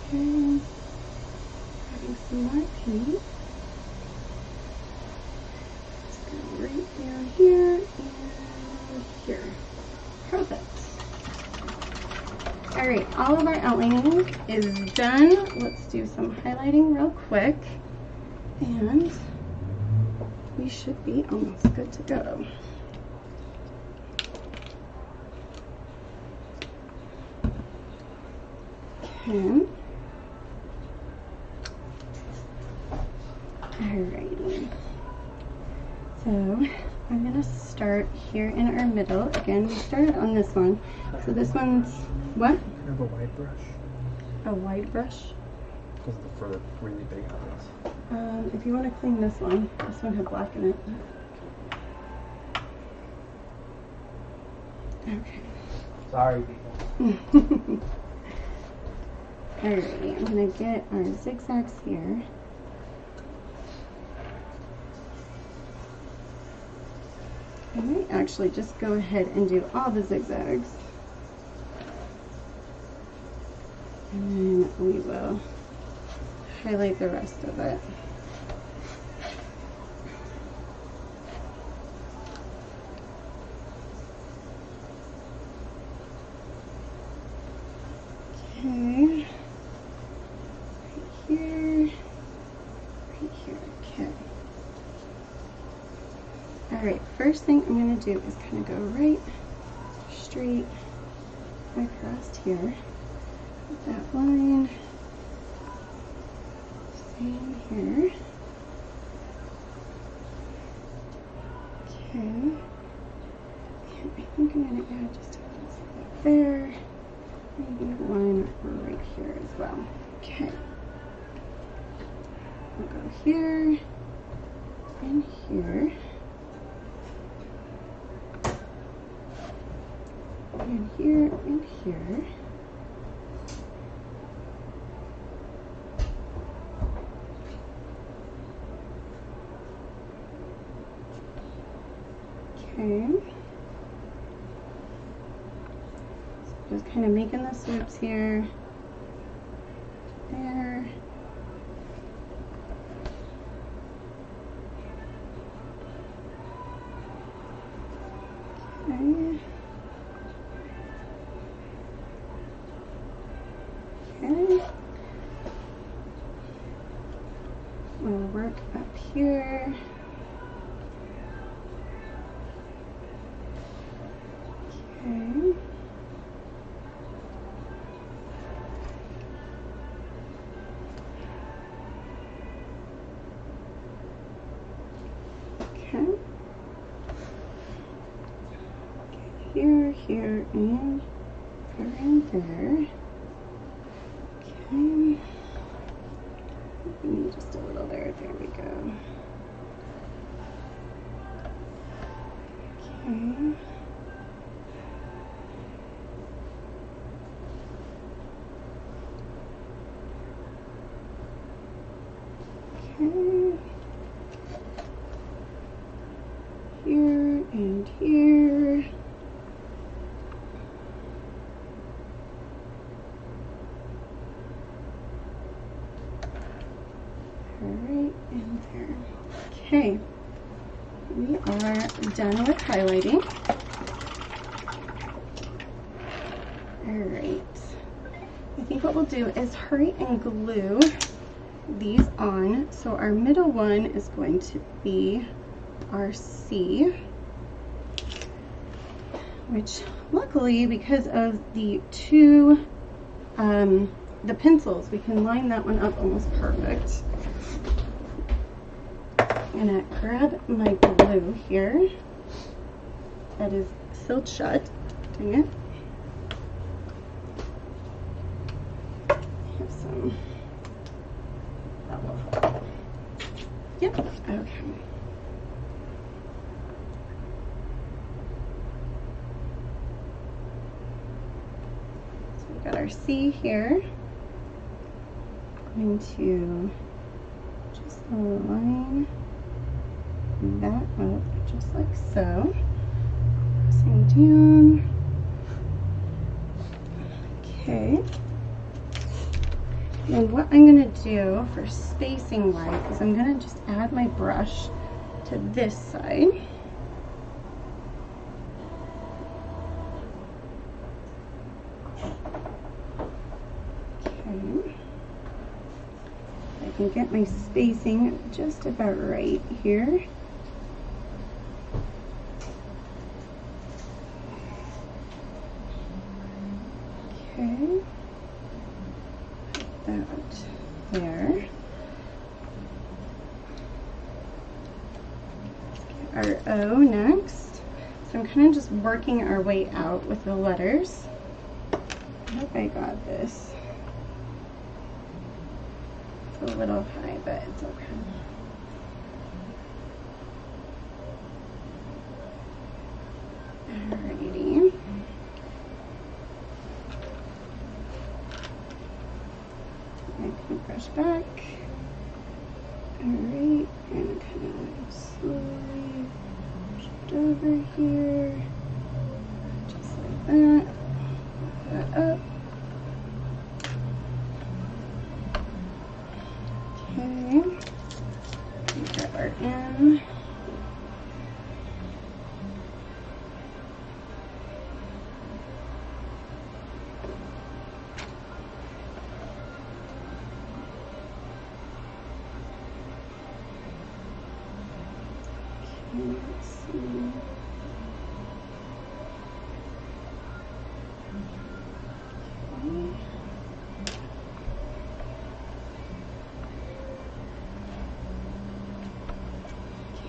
Okay. Adding some more paint. Right down here and here. Perfect. Alright, all of our outlining is done. Let's do some highlighting real quick. And we should be almost good to go. Okay. Alrighty. So I'm gonna start here in our middle. Again, we started on this one. So this one's what? I have a wide brush. A wide brush? Because for the really big eyes. If you want to clean this one had black in it. Okay. Sorry, people. Alrighty, I'm gonna get our zigzags here. I might actually just go ahead and do all the zigzags. And then we will highlight the rest of it. Okay. Right here. Right here. Okay. Alright, first thing I'm going to do is kind of go right, straight, across here. That line. Same here. Okay. And I think I'm going to add just a little something there. Maybe one right here as well. Okay. We'll go here and here. And here and here. Okay. So just kind of making the swoops here. There. Okay. We'll work up here. Okay. Okay. Here, here, and around there. Okay. We need just a little there. There we go. Okay. Okay. Here and here. Alright, and there. Okay. We are done with highlighting. Alright. I think what we'll do is hurry and glue these on. So our middle one is going to be our C, which luckily, because of the two the pencils, we can line that one up almost perfect. I'm gonna grab my glue here that is sealed shut. Dang it. Have some. That will help. Yep. Okay. So we got our C here. I'm going to just line that up just like so. Pressing down. Okay. And what I'm going to do for spacing wise is I'm going to just add my brush to this side. Okay. I can get my spacing just about right here. Okay. Put that there. Let's get our O next. So I'm kind of just working our way out with the letters. I hope I got this. It's a little high, but it's okay. Alrighty. I can brush back. Alright, and kind of slowly shift over here. Just like that. Put that up. Okay. Grab our M. Let's see.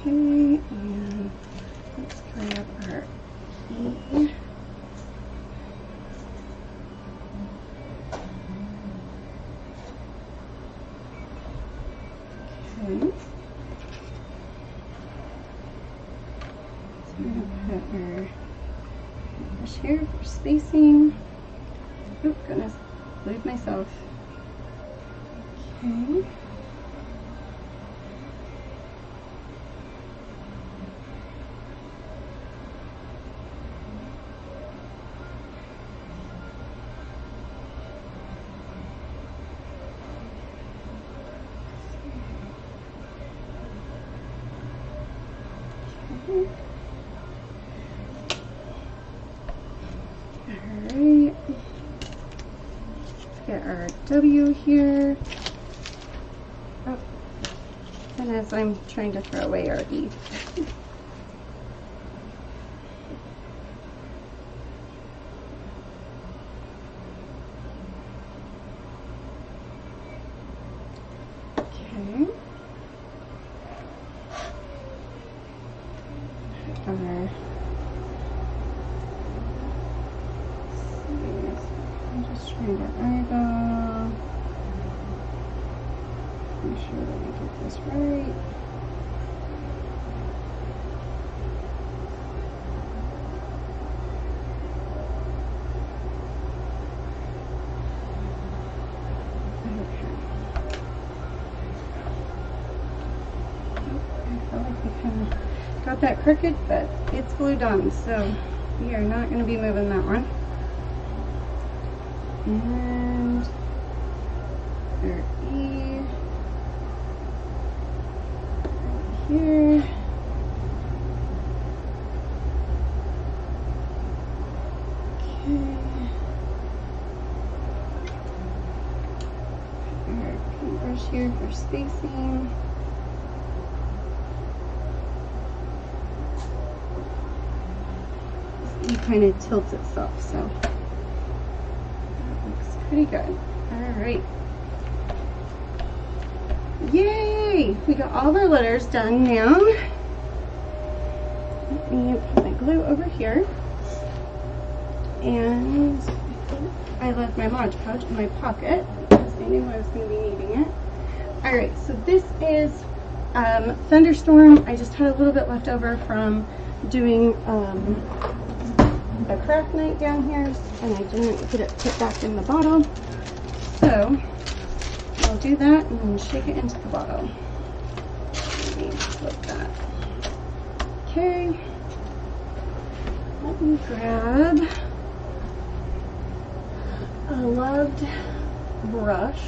Okay, and let's grab our E. Okay. So I'm going to put our brush here for spacing. Oh, goodness, glued myself. Okay. Alright. get our W here. Oh, and as I'm trying to throw away our E. Okay. I'm just trying to eyeball. Make sure that I get this right. Got that crooked, but it's glued on, so we are not going to be moving that one. And our E right here. Okay. Our paintbrush here for spacing. It kind of tilts itself, so that looks pretty good. All right. Yay! We got all of our letters done now. Let me put my glue over here. And I left my Mod Podge in my pocket because I knew I was going to be needing it. All right, so this is Thunderstorm. I just had a little bit left over from doing a craft night down here, and I didn't get it put back in the bottle, so I'll do that and then shake it into the bottle. Let me flip that. Okay, let me grab a loved brush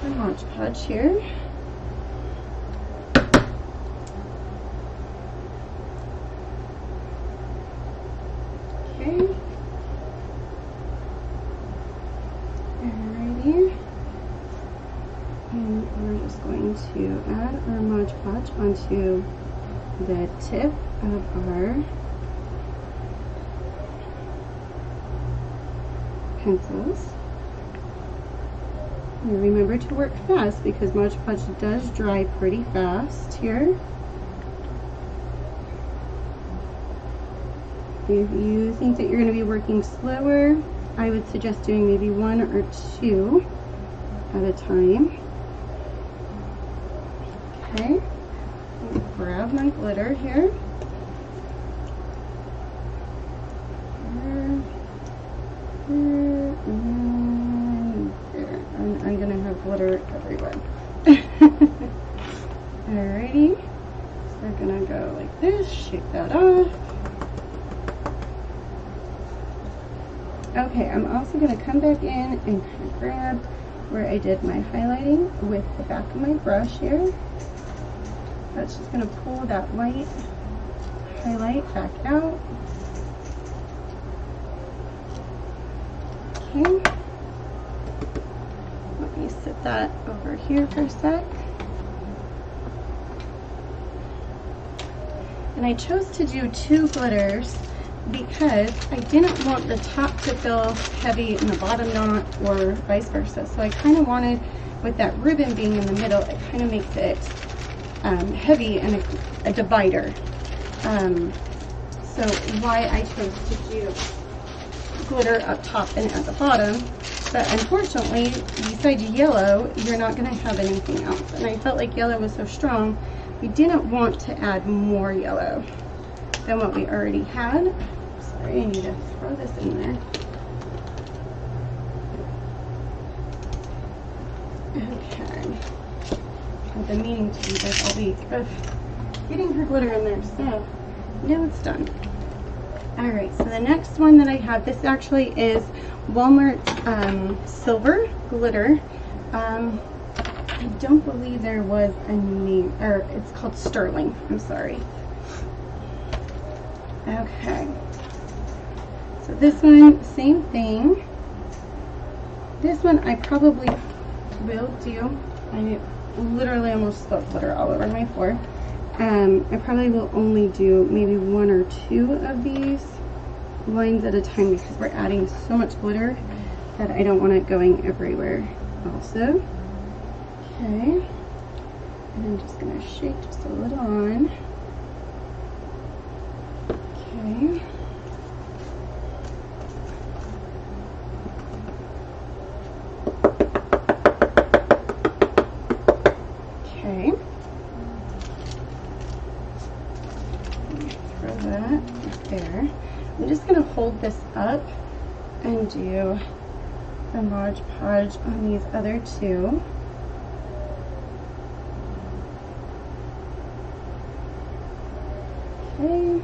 for Mod Podge here. Okay. Alrighty. And we're just going to add our Mod Podge onto the tip of our pencils. And remember to work fast because Mod Podge does dry pretty fast here. If you think that you're going to be working slower, I would suggest doing maybe 1 or 2 at a time. Okay, grab my glitter here. And I'm going to have glitter everywhere. Alrighty, so we're going to go like this, shake that off. Okay, I'm also going to come back in and kind of grab where I did my highlighting with the back of my brush here. That's just going to pull that light highlight back out. Okay. Let me sit that over here for a sec. And I chose to do 2 glitters because I didn't want the top to feel heavy and the bottom not, or vice versa. So I kind of wanted, with that ribbon being in the middle, it kind of makes it heavy and a divider. So why I chose to do glitter up top and at the bottom. But unfortunately, besides yellow, you're not going to have anything else. And I felt like yellow was so strong, we didn't want to add more yellow than what we already had. Sorry, I need to throw this in there. Okay. I've been meaning to do this all week of getting her glitter in there, so now it's done. Alright, so the next one that I have, this actually is Walmart silver glitter. I don't believe there was a name, or it's called Sterling, I'm sorry. Okay, so this one, same thing. This one I probably will do. I literally almost spilled glitter all over my floor. I probably will only do maybe 1 or 2 of these lines at a time because we're adding so much glitter that I don't want it going everywhere also. Okay. And I'm just going to shake just a little on. Okay. Okay. Throw that right there. I'm just going to hold this up and do the Mod Podge on these other 2. Okay.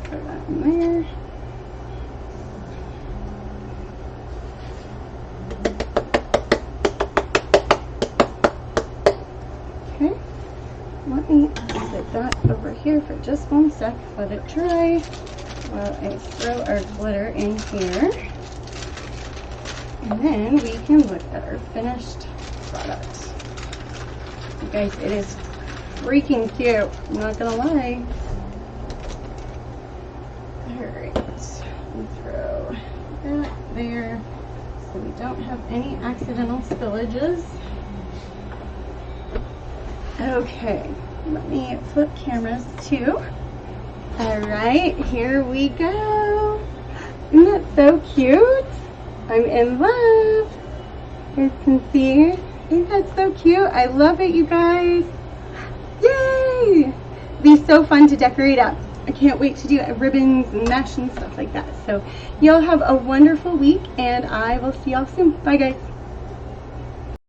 Throw that in there. Okay. Let me set that over here for just 1 sec. Let it dry while I throw our glitter in here. And then we can look at our finished product. You guys, it is freaking cute. I'm not gonna lie. Alright, we throw that there so we don't have any accidental spillages. Okay, let me flip cameras too. Alright, here we go. Isn't that so cute? I'm in love. You guys can see. Isn't that so cute? I love it, you guys. Yay! It'll be so fun to decorate up. I can't wait to do ribbons and mesh and stuff like that. So y'all have a wonderful week, and I will see y'all soon. Bye, guys.